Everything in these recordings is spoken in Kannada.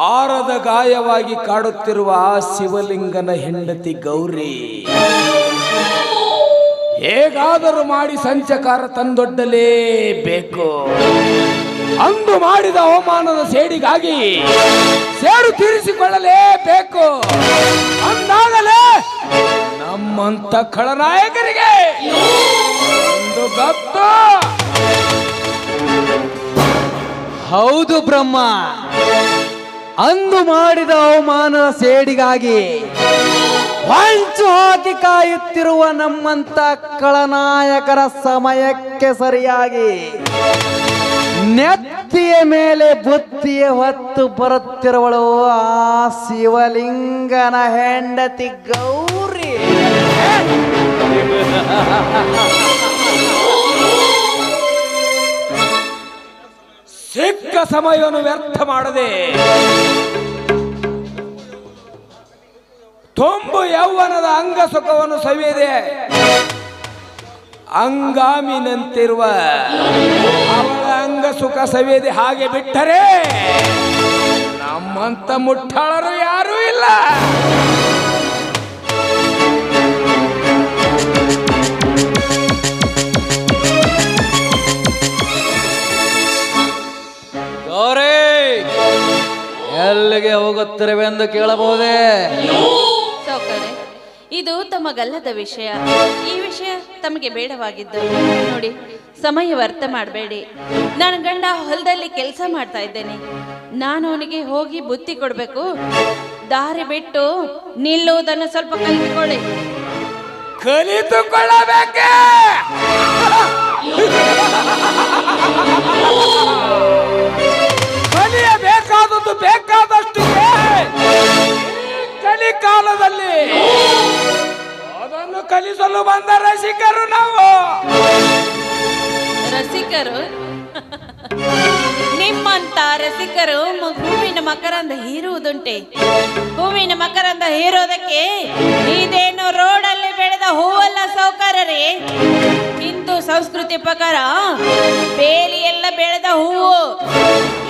ಆರದ ಗಾಯವಾಗಿ ಕಾಡುತ್ತಿರುವ ಆ ಶಿವಲಿಂಗನ ಹೆಂಡತಿ ಗೌರಿ ಹೇಗಾದರೂ ಮಾಡಿ ಸಂಚಕಾರ ತಂದೊಡ್ಡಲೇಬೇಕು. ಅಂದು ಮಾಡಿದ ಅವಮಾನದ ಸೇಡಿಗಾಗಿ ಸೇಡು ತೀರಿಸಿಕೊಳ್ಳಲೇಬೇಕು. ಅಂದಾಗಲೇ ನಮ್ಮಂತ ಖಳನಾಯಕರಿಗೆ ಒಂದು ಗೊತ್ತು. ಹೌದು ಬ್ರಹ್ಮ, ಅಂದು ಮಾಡಿದ ಅವಮಾನದ ಸೇಡಿಗಾಗಿ ಹೊಂಚು ಹಾಕಿ ಕಾಯುತ್ತಿರುವ ನಮ್ಮಂತ ಖಳನಾಯಕರ ಸಮಯಕ್ಕೆ ಸರಿಯಾಗಿ ನೆತ್ತಿಯ ಮೇಲೆ ಬುತ್ತಿಯ ಹೊತ್ತು ಬರುತ್ತಿರುವಳು ಆ ಶಿವಲಿಂಗನ ಹೆಂಡತಿ ಗೌರಿ. ಸಿಕ್ಕ ಸಮಯವನ್ನು ವ್ಯರ್ಥ ಮಾಡದೆ ತುಂಬು ಯೌವನದ ಅಂಗ ಸುಖವನ್ನು ಸವಿಯದೆ ಅಂಗಾಮಿನಂತಿರುವ ಅವಳ ಅಂಗ ಸುಖ ಸವಿಯದೆ ಹಾಗೆ ಬಿಟ್ಟರೆ ನಮ್ಮಂತ ಮುಟ್ಟಾಳರು ಯಾರೂ ಇಲ್ಲ. ಗೌರಿ, ಎಲ್ಲಿಗೆ ಹೋಗುತ್ತಿರುವೆಂದು ಕೇಳಬಹುದೇ? ಸೌಕರ್ಯ, ಇದು ತಮಗಲ್ಲದ ವಿಷಯ. ಈ ವಿಷಯ ತಮಗೆ ಬೇಡವಾಗಿದ್ದು. ನೋಡಿ, ಸಮಯ ವ್ಯರ್ಥ ಮಾಡಬೇಡಿ. ನನ್ನ ಗಂಡ ಹೊಲದಲ್ಲಿ ಕೆಲಸ ಮಾಡ್ತಾ ಇದ್ದೇನೆ. ನಾನು ಅವನಿಗೆ ಹೋಗಿ ಬುತ್ತಿ ಕೊಡಬೇಕು. ದಾರಿ ಬಿಟ್ಟು ನಿಲ್ಲುವುದನ್ನು ಸ್ವಲ್ಪ ಕಲಿತುಕೊಳ್ಳಿ. ಕಲಿತುಕೊಳ್ಳಬೇಕೆ? ಕಲಿಯಬೇಕಾದದ್ದು ಬೇಕಾದಷ್ಟಿದೆ. ಕಲಿಕಾಲದಲ್ಲಿ ಅದನ್ನು ಕಲಿಸಲು ಬಂದ ರಸಿಕರು ನಾವು. ರಸಿಕರು? ನಿಮ್ಮಂತ ರಸಿಕರು ಹೂವಿನ ಮಕರಂದ ಹೀರುವುದುಂಟೆ. ಹೂವಿನ ಮಕರಂದ ಹೀರೋದಕ್ಕೆ ಇದೇನು ರೋಡಲ್ಲಿ ಬೆಳೆದ ಹೂವಲ್ಲ ಸೌಕರ್ಯರೇ. ಹಿಂದೂ ಸಂಸ್ಕೃತಿ ಪ್ರಕಾರ ಬೇಲಿಯೆಲ್ಲ ಬೆಳೆದ ಹೂವು.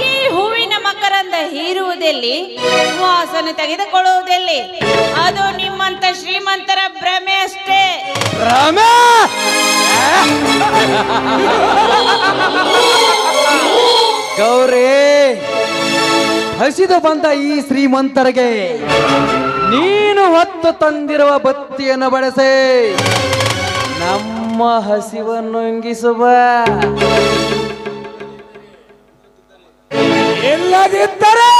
ಈ ಹೂವಿನ ಮಕರಂದ ಹೀರುವುದೆಲ್ಲಿ, ವಾಸನೆ ತೆಗೆದುಕೊಳ್ಳುವುದೆಲ್ಲಿ? ಅದು ನಿಮ್ಮಂತ ಶ್ರೀಮಂತರ ಭ್ರಮೆ ಅಷ್ಟೇ. ಭ್ರಮೆ? ಗೌರಿ, ಹಸಿದು ಬಂದ ಈ ಶ್ರೀಮಂತರಿಗೆ ನೀನು ಹೊತ್ತು ತಂದಿರುವ ಬತ್ತಿಯನ್ನು ಬಳಸಿ ನಮ್ಮ ಹಸಿವನ್ನು ಇಂಗಿಸುವ. ಇಲ್ಲದಿದ್ದರೆ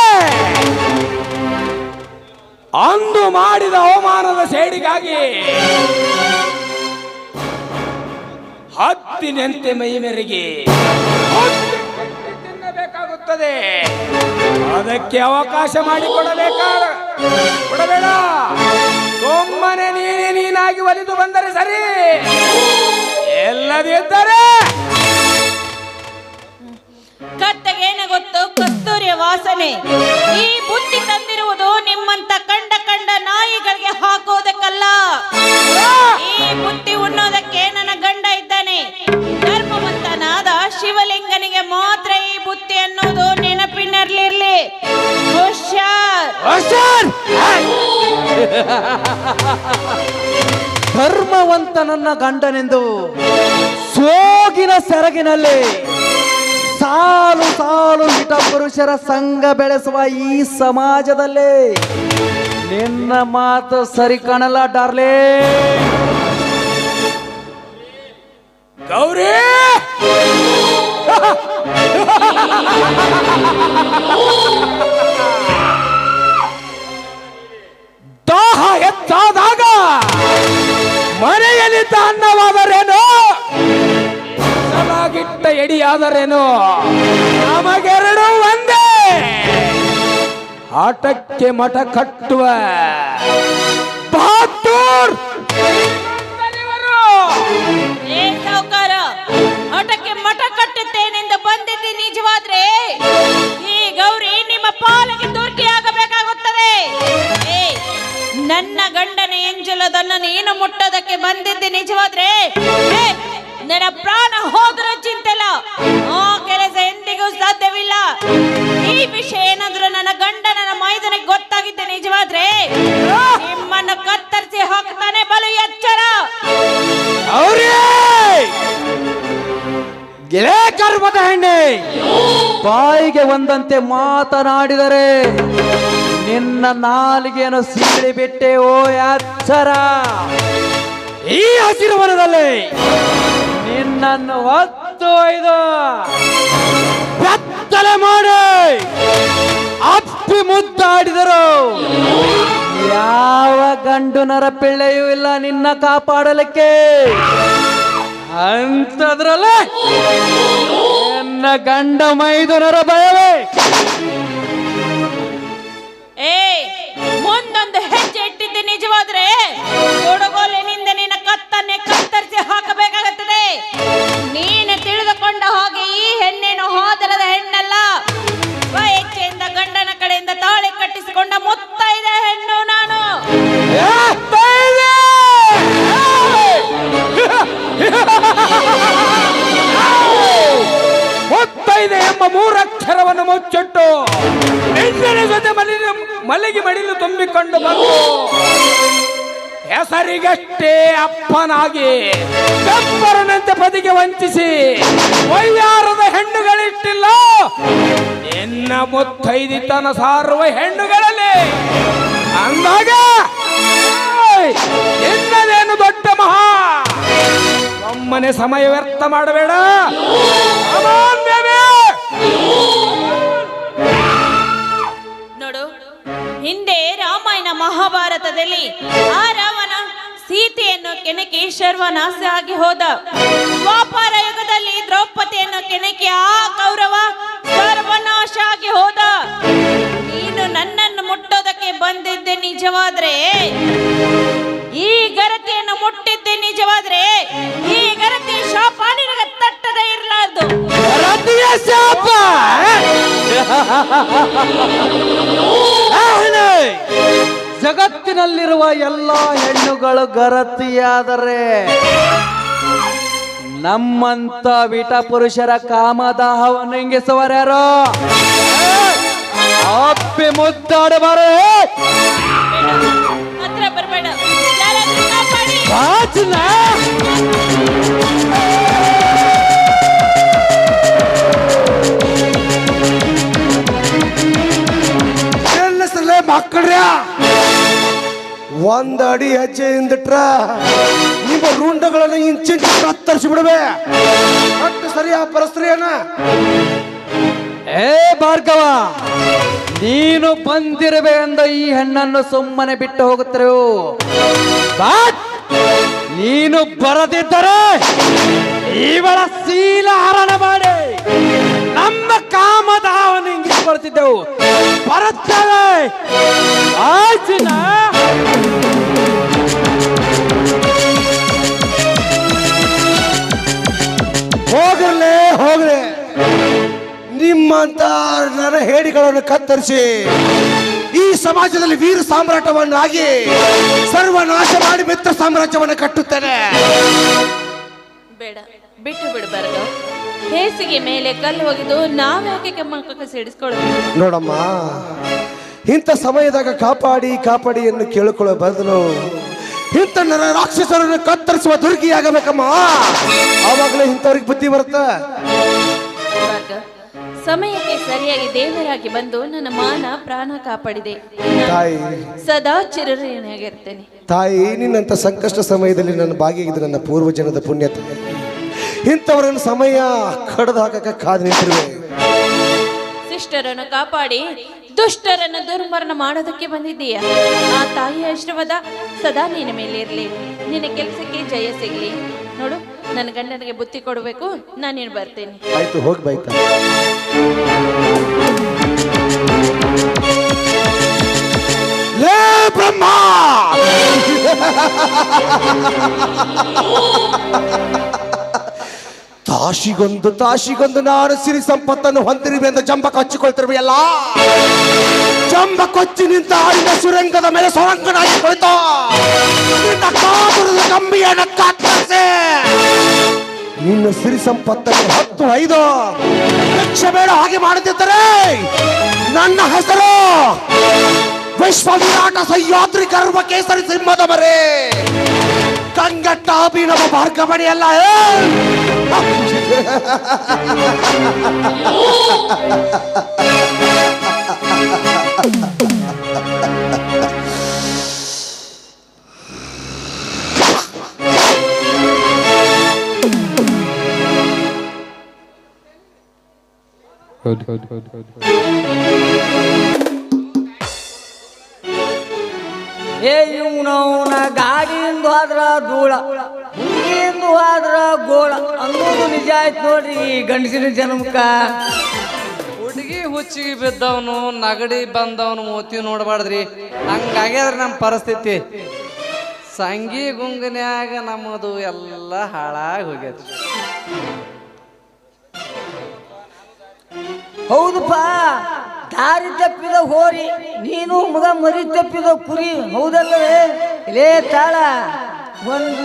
ಅಂದು ಮಾಡಿದ ಅವಮಾನದ ಸೇಡಿಗಾಗಿ ಹತ್ತಿನಂತೆ ಮೈ ಮೆರೆಗೆ ತಿನ್ನಬೇಕಾಗುತ್ತದೆ. ಅದಕ್ಕೆ ಅವಕಾಶ ಕೊಡಬೇಡ. ಸುಮ್ಮನೆ ನೀನಾಗಿ ಒಲಿದು ಬಂದರೆ ಸರಿ. ಎಲ್ಲದಿದ್ದರೆ ಕತ್ತಗೇನ ಗೊತ್ತು ಕಸ್ತೂರಿಯ ವಾಸನೆ. ಈ ಬುತ್ತಿ ತಂದಿರುವುದು ನಿಮ್ಮಂತ ಕಂಡ ನಾಯಿಗಳಿಗೆ ಹಾಕುವುದಕ್ಕಲ್ಲ. ಈ ಬುತ್ತಿ ಉಣ್ಣೋದಕ್ಕೆ ನನ್ನ ಗಂಡ ಇದ್ದಾನೆ. ಧರ್ಮವಂತನಾದ ಶಿವಲಿಂಗನಿಗೆ ಮಾತ್ರ ಈ ಬುತ್ತಿ ಅನ್ನೋದು ನೆನಪಿನಲ್ಲಿರ್ಲಿ. ಹುಷಾರ್. ಧರ್ಮವಂತ ನನ್ನ ಗಂಡನೆಂದು ಸೋಗಿನ ಸೆರಗಿನಲ್ಲಿ ಸಾಲು ಸಾಲು ಹಿತ ಪುರುಷರ ಸಂಘ ಬೆಳೆಸುವ ಈ ಸಮಾಜದಲ್ಲಿ ನಿನ್ನ ಮಾತು ಸರಿ ಕಾಣಲ್ಲ ಡಾರ್ಲೇ. ಗೌರಿ, ದಾಹ ಹೆಚ್ಚಾದಾಗ ಮನೆಯಲ್ಲಿ ಅನ್ನವಾದರೇನು, ಗಿಟ್ಟ ಎಡಿಯಾದರೇನು, ನಮಗೆರಡು ಒಂದೇ. ಆಟಕ್ಕೆ ಮಠ ಕಟ್ಟುವ ಬಹದ್ದೂರ್ ಸಾವುಕಾರ, ಆಟಕ್ಕೆ ಮಠ ಕಟ್ಟುತ್ತೇನೆಂದು ಬಂದಿದ್ದು ನಿಜವಾದ್ರೆ ಈ ಗೌರಿ ನಿಮ್ಮ ಪಾಲಿಗೆ ದುರ್ಗಿಯಾಗಬೇಕಾಗುತ್ತದೆ. ನನ್ನ ಗಂಡನ ಎಂಜಲದನ್ನು ನೀನು ಮುಟ್ಟೋದಕ್ಕೆ ಬಂದಿದ್ದು ನಿಜವಾದ್ರೆ ನನ್ನ ಪ್ರಾಣ ಹೋದರೂ ಚಿಂತೆಲ್ಲ. ಆ ಕೆಲಸ ಎಂದಿಗೂ ಸಾಧ್ಯವಿಲ್ಲ. ಈ ವಿಷಯ ಏನಾದ್ರೂ ನನ್ನ ಗಂಡನ ಮೈದನಿಗೆ ಗೊತ್ತಾಗಿದ್ದೆ ನಿಜವಾದ್ರೆ ನಿಮ್ಮನ್ನು ಕತ್ತರಿಸಿ ಹಾಕ್ತಾನೆ. ಬಲು ಎಚ್ಚರ. ಗರ್ಭದ ಹೆಣ್ಣೆ, ಬಾಯಿಗೆ ಒಂದಂತೆ ಮಾತನಾಡಿದರೆ ನಿನ್ನ ನಾಲಿಗೆಯನ್ನು ಸೀಳಿ ಬಿಟ್ಟೆ. ಓ ಎಚ್ಚರ, ಈ ಹಸಿರು ವನದಲ್ಲಿ ನಿನ್ನನ್ನು ಹೊತ್ತು ಒಯ್ದು ಬೆತ್ತಲೆ ಮಾಡಿ ಅಪ್ಪಿ ಮುದ್ದಾಡಿದರು ಯಾವ ಗಂಡು ನರ ಪಿಳ್ಳೆಯೂ ಇಲ್ಲ ನಿನ್ನ ಕಾಪಾಡಲಿಕ್ಕೆ. ಅಂತದ್ರಲ್ಲೇ ನನ್ನ ಗಂಡ ಮೈದುನರ ಭಯವೇ. ಮುಂದೊಂದು ಹೆಜ್ಜೆ ಇಟ್ಟಿದ್ದೆ ನಿಜವಾದ್ರೆ ಕೊಡಗೋಲಿನಿಂದ ನಿನ್ನ ಕತ್ತನ್ನೇ ಕತ್ತರಿಸಿ ಹಾಕಬೇಕಾಗುತ್ತದೆ. ನೀನು ತಿಳಿದುಕೊಂಡ ಹಾಗೆ ಈ ಹೆಣ್ಣೇನು ಹೋದರದ ಹೆಣ್ಣಲ್ಲ. ಸ್ವೇಚ್ಛೆಯಿಂದ ಗಂಡನ ಕಡೆಯಿಂದ ತಾಳಿ ಕಟ್ಟಿಸಿಕೊಂಡ ಮುತ್ತೈದ ಹೆಣ್ಣು ನಾನು. ಮುತ್ತೈದೆ ಎಂಬ ಮೂರಕ್ಷರವನ್ನು ಮುಚ್ಚಿಟ್ಟು ಹೆಣ್ಣಿನ ಜೊತೆ ಮಲ್ಲಿಗೆ ಮಡಿಲು ತುಂಬಿಕೊಂಡು ಬಂದು ಹೆಸರಿಗಷ್ಟೇ ಅಪ್ಪನಾಗಿ ಬೆಪ್ಪರನಂತೆ ಬದಿಗೆ ವಂಚಿಸಿ ವೈಯಾರದ ಹೆಣ್ಣುಗಳಿಟ್ಟಿಲ್ಲ. ನಿನ್ನ ಮುತ್ತೈದಿತನ ಸಾರುವ ಹೆಣ್ಣುಗಳಲ್ಲಿ ಅಂದಾಗ ನಿನ್ನದೇನು ದೊಡ್ಡ ಮಹಾ. ಒಮ್ಮನೆ ಸಮಯ ವ್ಯರ್ಥ ಮಾಡಬೇಡ. ನೋಡು, ಹಿಂದೆ ರಾಮಾಯಣ ಮಹಾಭಾರತದಲ್ಲಿ ಆ ರಾವಣ ಸೀತೆಯನ್ನು ಕೆಣಕಿ ಸರ್ವನಾಶ ಆಗಿ ಹೋದ. ದ್ವಾಪರ ಯುಗದಲ್ಲಿ ದ್ರೌಪದಿಯನ್ನು ಕೆಣಕಿ ಆ ಕೌರವ ಸರ್ವನಾಶ ಆಗಿ ಹೋದ. ನೀನು ನನ್ನನ್ನು ಮುಟ್ಟೋದಕ್ಕೆ ಬಂದಿದ್ದೆ ನಿಜವಾದ್ರೆ, ಈ ಗರತಿಯನ್ನು ಮುಟ್ಟಿದ್ದೆ ನಿಜವಾದ್ರೆ ಈ ಗರತಿ ಶಾಪ ನಿನಗೆ ತಟ್ಟದೆ ಇರಲಾರ್ದು. ಜಗತ್ತಿನಲ್ಲಿರುವ ಎಲ್ಲ ಹೆಣ್ಣುಗಳು ಗರತಿಯಾದರೆ ನಮ್ಮಂತ ವಿಟ ಪುರುಷರ ಕಾಮದಾಹವನ್ನು ಇಂಗಿಸುವರ್ಯಾರೋ? ಅಪ್ಪಿ ಮುದ್ದಾಡಬಾರೆ. ಹತ್ರ ಬರಬೇಡ. ಯಾರಾದ್ರೂ ಕಾಪಾಡಿ. ಮಕ್ಕಳ್ರ ಒಂದ್ ಅಡಿ ಹೆಜ್ಜೆ ಹಿಂದಿಟ್ರ ನಿಮ್ಮ ರುಂಡಗಳನ್ನು ಇಂಚಿಂಚು ಕತ್ತರಿಸಿ ಬಿಡವೆ. ಅಷ್ಟು ಸರಿಯಾ ಪರಸ್ತ್ರೀಯನ? ಏ ಭಾರ್ಗವ, ನೀನು ಬಂದಿರಬೇ ಎಂದ ಈ ಹೆಣ್ಣನ್ನು ಸುಮ್ಮನೆ ಬಿಟ್ಟು ಹೋಗುತ್ತಿರು. ನೀನು ಬರದಿದ್ದರೆ ಇವಳ ಶೀಲ ಹರಣ ಮಾಡಿ ನಮ್ಮ ಕಾಮದಾವನ್ನು ಇಂಗಿಸಿಕೊಳ್ತಿದ್ದೆವು. ಬರುತ್ತೇವೆ ಆಚಿನ. ಹೋಗ್ರೆ ನಿಮ್ಮಂತ ನನ್ನ ಹೇಡಿಗಳನ್ನು ಕತ್ತರಿಸಿ ಈ ಸಮಾಜದಲ್ಲಿ ವೀರ ಸಾಮ್ರಾಟವನ್ನಾಗಿ ಸರ್ವನಾಶ ಮಾಡಿ ಮಿತ್ರ ಸಾಮ್ರಾಜ್ಯವನ್ನು ಕಟ್ಟುತ್ತೇನೆ. ಬೇಡ, ಬಿಟ್ಟು ಬಿಡಬಾರ್ದು. ಹೇಸಿಗೆ ಮೇಲೆ ಕಲ್ಲು ಹೋಗಿದ್ದು ನಾವ್ಯಾಕೆ ಮಕ್ಕಳ ಸಿಡಿಸ್ಕೊಳ್ಳೋದು? ನೋಡಮ್ಮ, ಇಂಥ ಸಮಯದಾಗ ಕಾಪಾಡಿ ಕಾಪಾಡಿ ಎಂದು ಕೇಳಿಕೊಳ್ಳೋ ಬದಲು ಇಂಥ ರಾಕ್ಷಸರನ್ನು ಕತ್ತರಿಸುವ ದುರ್ಗಿಯಾಗಬೇಕಮ್ಮ. ಆವಾಗಲೇ ಇಂಥವ್ರಿಗೆ ಬುದ್ಧಿ ಬರುತ್ತ. ಸಮಯಕ್ಕೆ ಸರಿಯಾಗಿ ದೇವರಾಗಿ ಬಂದು ನನ್ನ ಮಾನ ಪ್ರಾಣ ಕಾಪಾಡಿದೆ. ತಾಯಿ ಸದಾ ಚಿರಋಣಿಯಾಗಿರ್ತೇನೆ. ತಾಯಿ, ನಿನ್ನಂತ ಸಂಕಷ್ಟ ಸಮಯದಲ್ಲಿ ನನ್ನ ಭಾಗಿಯಾಗಿದ್ದು ನನ್ನ ಪೂರ್ವಜನದ ಪುಣ್ಯತೆ. ಇಂಥವರನ್ನು ಸಮಯ ಕಡ್ದು ಹಾಕಕ್ಕೆ ಕಾದು ನಿಂತಿರುವೆ. ಶಿಷ್ಟರನ್ನು ಕಾಪಾಡಿ ದುಷ್ಟರನ್ನು ದುರ್ಮರಣ ಮಾಡೋದಕ್ಕೆ ಬಂದಿದ್ದೀಯ. ಆ ತಾಯಿಯ ಆಶೀರ್ವಾದ ಸದಾ ನಿನ್ನ ಮೇಲೆ ಇರಲಿ. ನಿನ್ನ ಕೆಲಸಕ್ಕೆ ಜಯ ಸಿಗಲಿ. ನೋಡು, ನನ್ನ ಗಂಡನಿಗೆ ಬುತ್ತಿ ಕೊಡಬೇಕು. ನಾನೇನು ಬರ್ತೇನೆ. ಆಯ್ತು, ಹೋಗಿ ಬಾಯ್ತಾ. ಲೇ ಬ್ರಹ್ಮ, ತಾಶಿಗೊಂದು ನಾನು ಸಿರಿ ಸಂಪತ್ತನ್ನು ಹೊಂದಿರುವೆ ಎಂದು ಜಂಬ ಕೊಚ್ಚಿಕೊಳ್ತಿರುವೆಯಲ್ಲ. ಜಂಬ ಕೊಚ್ಚಿ ನಿಂತ ಆಡಿನ ಸುರಂಗದ ಮೇಲೆ ಸೊರಂಗನಾಗಿ ಕುಳಿತು ನಿನ್ನ ಕಾಪುರದ ಕಂಬಿಯನ್ನು ಕತ್ತರಿಸಿ ನಿನ್ನ ಸಿರಿ ಸಂಪತ್ತನ್ನು 10-5 ಭಿಕ್ಷೆ ಬೇಡ ಹಾಗೆ ಮಾಡುತ್ತಿದ್ದರೆ ನನ್ನ ಹೆಸರು ವಿಶ್ವ ವಿರಾಟ ಸಹ್ಯಾದ್ರಿ ಗರ್ವ ಕೇಸರಿ ಸಿಂಹದ ಮರೆ ಕಂಗಟ್ಟ ಅಭಿನವ ಭಾರ್ಗವಣಿಯಲ್ಲ. ಏ ಇವನವನ ಗಾಡಿಯಿಂದ ಹೋದ್ರ ಧೂಳ, ಹುಡುಗಿಯಿಂದ ಹೋದ್ರ ಗೋಳ ಅನ್ನೋದು ನಿಜ ಆಯ್ತು ನೋಡ್ರಿ ಈ ಗಂಡಸಿನ ಜನ್ಮಕ್ಕ. ಹುಡುಗಿ ಹುಚ್ಚಿಗೆ ಬಿದ್ದವನು ನಗಡಿ ಬಂದವನು ಮೂತಿ ನೋಡಬಾರ್ದ್ರಿ. ಹಂಗಾಗ್ಯಾದ್ರಿ ನಮ್ಮ ಪರಿಸ್ಥಿತಿ. ಸಂಗಿ ಗುಂಗನ್ಯಾಗ ನಮ್ಮದು ಎಲ್ಲ ಹಾಳಾಗಿ ಹೋಗ್ಯದ್ರಿ. ಹೌದಪ್ಪ, ದಾರಿ ತಪ್ಪಿದ ಹೋರಿ, ನೀನು ಮಗ ಮರಿ ತಪ್ಪಿದ ಕುರಿ, ಹೌದಲ್ಲವೇ? ಇಲ್ಲೇ ತಾಳ ಒಂದು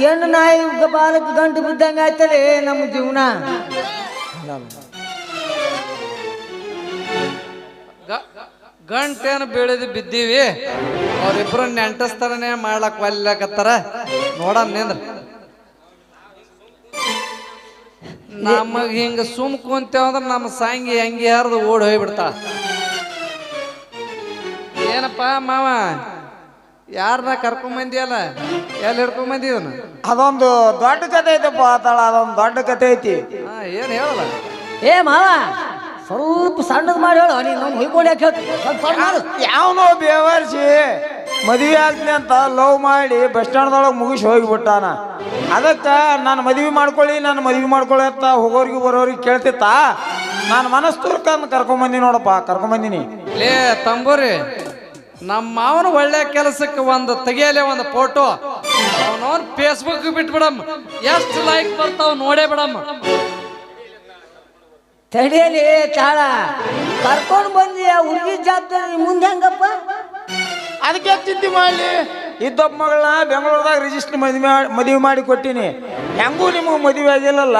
ಹೆಣ್ಣು ನಾಯಿ ಬಾಲಕ್ಕೆ ಗಂಟು ಬಿದ್ದಂಗೆ ಆಯ್ತದೆ ನಮ್ಮ ಜೀವನ. ಗಂಟೇನು ಬೆಳೆದು ಬಿದ್ದೀವಿ, ಅವ್ರಿಬ್ರು ನೆಂಟಸ್ತರನೇ ಮಾಡ್ಲಕ್ ಒಲ್ಲಕತ್ತಾರ. ನೋಡಣ ನಿಂದ್ರ ನಮಗ್ ಹಿಂಗ ಸುಮ್ ಕುಂತೇವಂದ್ರ ನಮ್ಮ ಸಂಗಿ ಹಂಗಿ ಹರಿದು ಓಡಿ ಹೋಗ್ಬಿಡ್ತಾಳ. ಏನಪ್ಪ ಮಾವ, ಯಾರನ್ನ ಕರ್ಕೊಂಬಂದಿಯಲ್ಲ, ಎಲ್ಲಿ ಹಿಡ್ಕೊಂಬಂದಿದನ? ಅದೊಂದು ದೊಡ್ಡ ಕತೆ ಐತಪ್ಪ ಆತಾಳ, ಅದೊಂದು ದೊಡ್ಡ ಕತೆ ಐತಿ. ಏನ್ ಹೇಳಲ್ಲ? ಏ ಮಾವ, ಸ್ವಲ್ಪ ಸಣ್ಣದು ಮಾಡಿ ಹೇಳು, ನೀನು ಹೊಯ್ಕೊಂಡು ಯಾಕೆ ಹೇಳ್ತೀನಿ? ಸ್ವಲ್ಪ ಸಣ್ಣ ಮಾಡು. ಯಾವನೋ ಬೇವರ್ಸಿ ಮದುವೆ ಆಗ್ತೀನಿ ಅಂತ ಲವ್ ಮಾಡಿ ಬಸ್ ಸ್ಟ್ಯಾಂಡ್ದೊಳಗೆ ಮುಗಿಸಿ ಹೋಗಿಬಿಟ್ಟಾನ. ಅದಕ್ಕೆ ನಾನು ಮದುವೆ ಮಾಡ್ಕೊಳ್ಳಿ ಅಂತ ಹೋಗೋರಿಗೆ ಬರೋರಿಗೆ ಕೇಳ್ತಿತ್ತ. ನಾನು ಮನಸ್ಸು ತುರ್ಕಂದು ಕರ್ಕೊಂಬಂದಿ ನೋಡಪ್ಪ, ಕರ್ಕೊಂಬಂದಿನಿ. ಲೇ ತಂಬೂರಿ, ನಮ್ಮ ಮಾವನ ಒಳ್ಳೆ ಕೆಲಸಕ್ಕೆ ಒಂದು ತೆಗಿಯಲೇ ಒಂದು ಫೋಟೋ ಅವನವನ್ ಫೇಸ್ಬುಕ್ ಬಿಟ್ಬಿಡಮ್ಮ, ಎಷ್ಟು ಲೈಕ್ ಬರ್ತಾವ ನೋಡೇ ಬಿಡಮ್ಮ. ತಡಿಯಲಿ ತಾಳ, ಕರ್ಕೊಂಡು ಬಂದಿ ಆ ಹುಡುಗಿ ಜಾತ್ರೆ ಮುಂದೆ ಹೆಂಗಪ್ಪ? ಅದಕ್ಕೆ ಚಿಂತೆ ಮಾಡಲಿ. ಇದ್ದೊಬ್ಬ ಮಗಳನ್ನ ಬೆಂಗಳೂರದಾಗ ರಿಜಿಸ್ಟರ್ ಮದುವೆ ಮಾಡಿ ಕೊಟ್ಟಿನಿ. ಹೆಂಗೂ ನಿಮಗೆ ಮದುವೆ ಆಗಿಲ್ಲಲ್ಲ,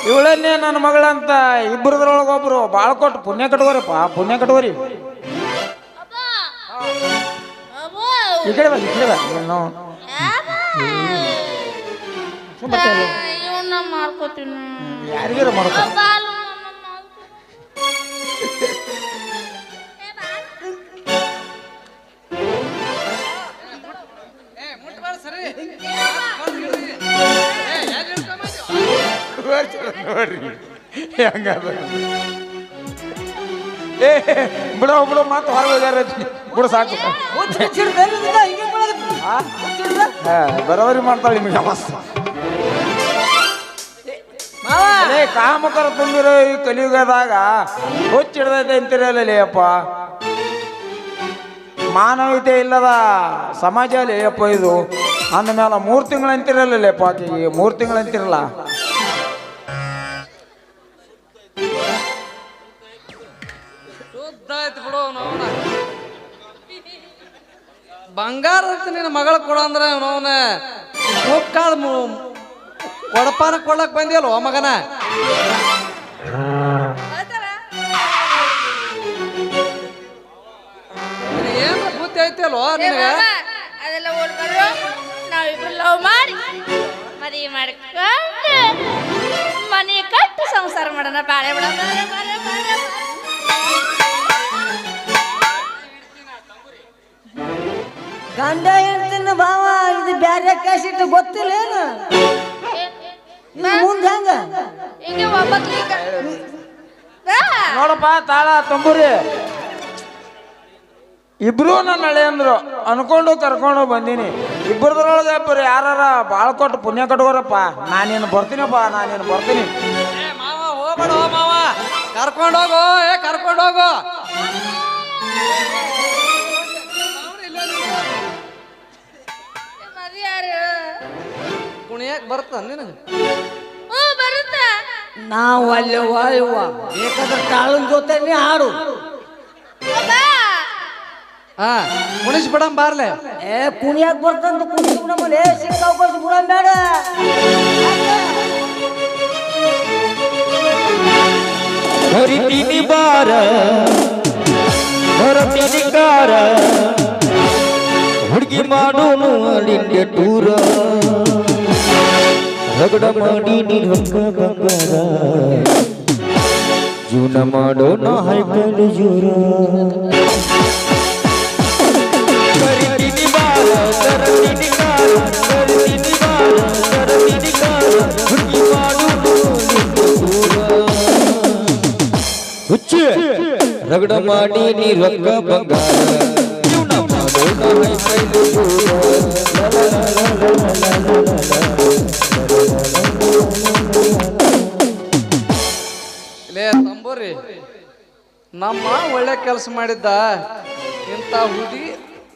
ಇವಳನ್ನೇ ನನ್ನ ಮಗಳಂತ ಇಬ್ಬರದ್ರೊಳಗೊಬ್ರು ಭಾಳ ಕೊಟ್ಟು ಪುಣ್ಯ ಕಟ್ಕೋರಿಪ್ಪ, ಪುಣ್ಯ ಕಟ್ಕೋರಿ. ಈ ಕಡೆ ಬಾ, ಈ ಕಡೆ ಬಾ. ನಾವು ಯಾರಿಗಾರ ಮಾಡ್ಕೊ. ನೋಡ್ರಿ ಹಂಗಾದ. ಏ ಬಿಡೋ ಮಾತು ಹೊರಗೆ ಹೋಗ್ಯಾರ ಬಿಡು, ಸಾಕು. ಬರೋಬರಿ ಮಾಡ್ತಾಳೆ ನಿಮಗೆ ಅವಸ್ಥೆ. ಕಾಮಕರ ತುಂಬಿರೋ ಈ ಕಲಿಯುಗದಾಗ ಹುಚ್ಚಿಡ್ದೈತೆ ಅಂತಿರಲ್ಲ ಅಪ್ಪ. ಮಾನವೀಯತೆ ಇಲ್ಲದ ಸಮಾಜ ಅಪ್ಪ ಇದು. ಅಂದಮೇಲೆ 3 ತಿಂಗಳು ಅಂತಿರಲ್ಲಪ್ಪ, ಆಕೆಗೆ 3 ತಿಂಗಳು ಅಂತಿರಲ್ಲ. ಶುದ್ಧಾಯ್ತು ಬಿಡು. ನೋವನ ಬಂಗಾರ ನಿನ್ನ ಮಗಳ ಕೊಡ ಅಂದ್ರೆ ನೋವನ ಮುಕ್ಕಾದ ಕೊಡಪಾನ ಕೊಡಕ್ ಬಂದಿಯಲ್ವ ಮಗನ? ಏನ್ ಬುದ್ಧಿ ಐತಿಲ್ವ ನಿನಗ? ಅದೆಲ್ಲ ಓಡ್ಬಾರ್ದು. ನಾವಿಬ್ರು ಲವ್ ಮಾಡಿ ಮದುವೆ ಮಾಡ್ಕೊಂಡು ಮನೆ ಕಟ್ಟು ಸಂಸಾರ ಮಾಡೋಣ, ಬಾಳೆ ಬಿಡ. ಗಂಡ ಹೇಳ್ತೀನಿ ಬಾವ, ಇದು ಬ್ಯಾರೆ ಕ್ಯಾಸಿಟ್ಟು ಗೊತ್ತಿಲ್ಲ ಏನು ಮುಂದೆ ಹೆಂಗ? ಹಿಂಗೆ ಒಬ್ಬತ್ಲಿಕ್ಕ ನೋಡಪ್ಪ ತಾಳ ತಂಬೂರಿ, ಇಬ್ರು ನನ್ನ ಹಳೆ ಅಂದ್ರು ಅನ್ಕೊಂಡು ಕರ್ಕೊಂಡು ಬಂದೀನಿ. ಇಬ್ಬರದ್ರೊಳಗೆ ಇಬ್ಬರು ಯಾರ ಭಾಳ ಕೊಟ್ಟು ಪುಣ್ಯ ಕಟ್ಕೋರಪ್ಪ. ನಾನೇನು ಬರ್ತೀನಪ್ಪ, ನಾನೇನು ಬರ್ತೀನಿ. ಮಾವ ಹೋಗ್ಬೇಡ ಮಾವ, ಕರ್ಕೊಂಡೋಗು, ಕರ್ಕೊಂಡೋಗು. ಕುಣಿಯಕ್ ಬರ್ತ ನಿನಗೆ? ಬರುತ್ತಾ? ನಾವು ಅಲ್ಲಿ ವಾಯುವ ಬೇಕಾದ್ರೆ ತಾಳನ್ ಜೊತೆ ಹಾಡು. ಹಾ ಕುಣಿಸ್ ಬಿಡಮ್ ಬಾರ್ಲೆ. ಕುಣಿಯಾಕ್ ಬರ್ತಂತ ಕುಣಿಸ್ ಬಿಡಮಲ್ಲ, ಸಿಕ್ಕಾವ್ ಬಿಡ ಬೇಡ. ಹರಿತೀನಿ ಬಾರ ಹೊರತೀನಿ ಕಾರ ಹುಡುಗಿ ಮಾಡೋನು ಅಲ್ಲಿಂದ ಟೂರ ರಗಡ ಮಾಡಿ ನೀನು ಬಂಗಾರ ಜೀವನ ಮಾಡೋಣ ಹೈಕಲ್ ಜೂರ ಹರಿತೀನಿ ಬಾರ ತರತೀನಿ ಕಾರ ಹರಿತೀನಿ ಬಾರ ತರತೀನಿ ಕಾರ ಹುಡುಗಿ ಮಾಡೋನು ಹುಚ್ಚು ರಗಡ ಮಾಡಿ ನೀ ರೊಕ್ಕ ಬಂಗಾರ ಜೀವನ ಮಾಡೋಣ ಹೈಕಲ್ ಲೇ ತಂಬೂರಿ, ನಮ್ಮ ಒಳ್ಳೆ ಕೆಲಸ ಮಾಡಿದ್ದ ಇಂಥ ಹುಡುಗಿ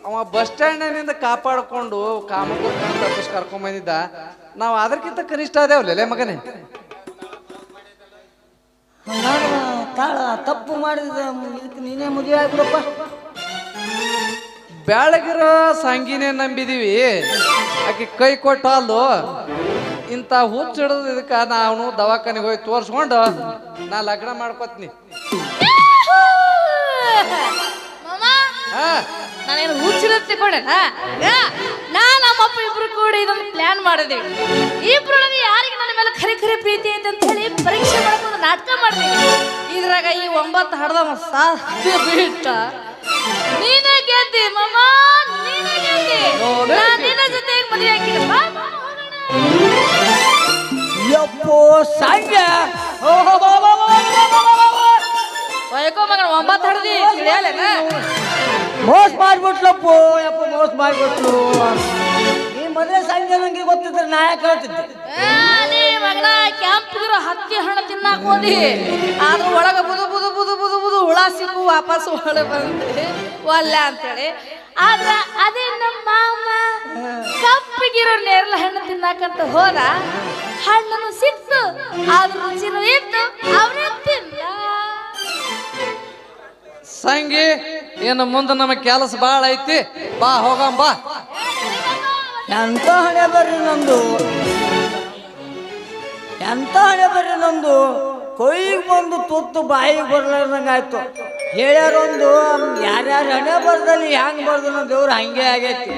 ಅವ ಬಸ್ ಸ್ಟ್ಯಾಂಡ್ನಿಂದ ಕಾಪಾಡಿಕೊಂಡು ಕಾಮಕೂರ್ ತಪ್ಪಿಸ್ ಕರ್ಕೊಂಡ್ ಬಂದಿದ್ದ. ನಾವು ಅದಕ್ಕಿಂತ ಕನಿಷ್ಠ ಅದೇವಲ್ಲ ಮಗನೇ. ನಾನು ತಾಳ ತಪ್ಪು ಮಾಡಿದ ಇದಕ್ಕೆ ನೀನೇ ಮದುವೆ ಆಗ್ಬಿಡಪ್ಪ. ಬ್ಯಾಳಗಿರೋ ಸಂಗಿನೇ ನಂಬಿದೀವಿ, ಆಕೆ ಕೈ ಕೊಟ್ಟ ಅಲ್ಲು. ಇಂಥ ಹುಚ್ಚಿಡೋದು ಇದಕ್ಕೆ ನಾವು ದವಾಖಾನೆಗೆ ಹೋಗಿ ತೋರಿಸ್ಕೊಂಡು ನಾ ಲಗ್ನ ಮಾಡ್ಕೋತೀನಿ. ನಾನೇನು ಹುಚ್ಚಿರುತ್ತೆ ಕೊಡ ನಮ್ಮಪ್ಪ ಇಬ್ರು ಕೂಡ ಇದೊಂದು ಪ್ಲಾನ್ ಮಾಡಿದೀವಿ. ಇಬ್ರೊಳಗೆ ಯಾರಿಗೆ ನನ್ನ ಮೇಲೆ ಖರೆ ಖರೆ ಪ್ರೀತಿ ಐತೆ ಅಂತ ಹೇಳಿ ಪರೀಕ್ಷೆ ಮಾಡ್ಕೊಂಡು ನಾಟಕ ಮಾಡ್ತೀವಿ. ಇದ್ರಾಗ ಈ 9 ಹಡ್ದವ ಸಾಧ್ಯ ಬಿಟ್ಟ ನೀನೇ ಗೆದ್ದಿ ಮಾಮ, ನೀನೇ ಗೆದ್ದಿ. ನಾನ್ ನಿನ್ನ ಜೊತೆಗೆ ಮದುವೆ ಹಾಕಿದ್ದೆ. ಯಪ್ಪೋ ಸಂಗ ವಯಕೋ ಮಗನ 9 ಹಡ್ದಿ ತಿಳಿಯಲ್ಲೇನ? ಮೋಸ ಮಾಡ್ಬಿಟ್ಲಪ್ಪೋ. ಯಪ್ಪ ಮೋಸ ಮಾಡ್ಬಿಟ್ಲು. ಈ ಮದುವೆ ಸಂಘ ನಂಗೆ ಗೊತ್ತಿದ್ರೆ ನಾ ಯಾಕೆ ಹೇಳ್ತಿದ್ದೆ? ಮಗನ ಕ್ಯಾಂಪ್ಗಿರೋ ಹತ್ತಿ ಹಣ್ಣು ತಿನ್ನಾಕ ಹೋದಿ, ಆದ್ರೂ ಒಳಗ ಬುದು ಬುದು ಬುದು ಬುದು ಬುದು ಹುಳ ಸಿಕ್ಕು ವಾಪಸ್ ಒಳಗೆ ಬಂದೆ ಒಲ್ಲ ಅಂತೇಳಿ. ಆದ್ರ ಅದೇ ನಮ್ಮ ಮಾಮ ಕಪ್ಪಿಗಿರೋ ನೇರಳೆ ಹಣ್ಣು ತಿನ್ನಾಕಂತ ಹೋದ, ಹಣ್ಣನ್ನು ಸಿಕ್ತು, ಆದ್ರ ರುಚಿನೂ ಇತ್ತು, ಅವನೇ ತಿಂದ. ಸಂಗಿ, ಇನ್ನು ಮುಂದೆ ನಮ್ಮ ಕೆಲಸ ಭಾಳ ಐತಿ, ಬಾ ಹೋಗಂ ಬಾ. ಎಂತ ಹಣೆ ಬರ್ರಿ ನಮ್ದು, ಎಂತ ಹಣೆ ಬರ್ರಿ ನಮ್ದು. ಕೊಯ್ಗೆ ಬಂದು ತುತ್ತು ಬಾಯಿಗೆ ಬರ್ಲಾರ್ದಂಗೆ ಆಯ್ತು. ಹೇಳ್ಯಾರೊಂದು ಯಾರ್ಯಾರ ಹಣೆ ಬರ್ದಲ್ಲಿ ಹೆಂಗ್ ಬರ್ದು ನಮ್ಮ ದೇವ್ರು ಹಂಗೆ ಆಗೈತಿ.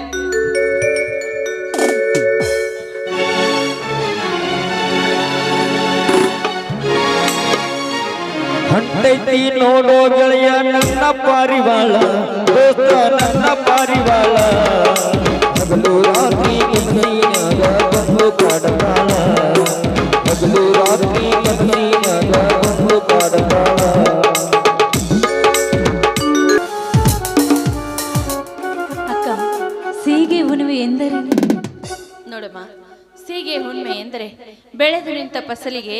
ಹೊಂಟೈತಿ ನೋಡೋ ಗೆಳೆಯ ನನ್ನ ಪಾರಿವಾಳ, ದೋಸ್ತ ನನ್ನ ಪಾರಿವಾಳ, ಹಗಲು ರಾತ್ರಿ ಕನಸಿನಾಗ ಬಂದು ಕಾಡತಾಳ, ಹಗಲು ರಾತ್ರಿ ಕನಸಿನಾಗ ಬಂದು ಕಾಡತಾಳ. ಅಕ್ಕ, ಸೀಗೆ ಹುಣ್ಣಿಮೆ ಎಂದರೇನು? ನೋಡಮ್ಮ, ಸೀಗೆ ಹುಣ್ಣಿಮೆ ಎಂದರೆ ಬೆಳೆದು ನಿಂತ ಫಸಲಿಗೆ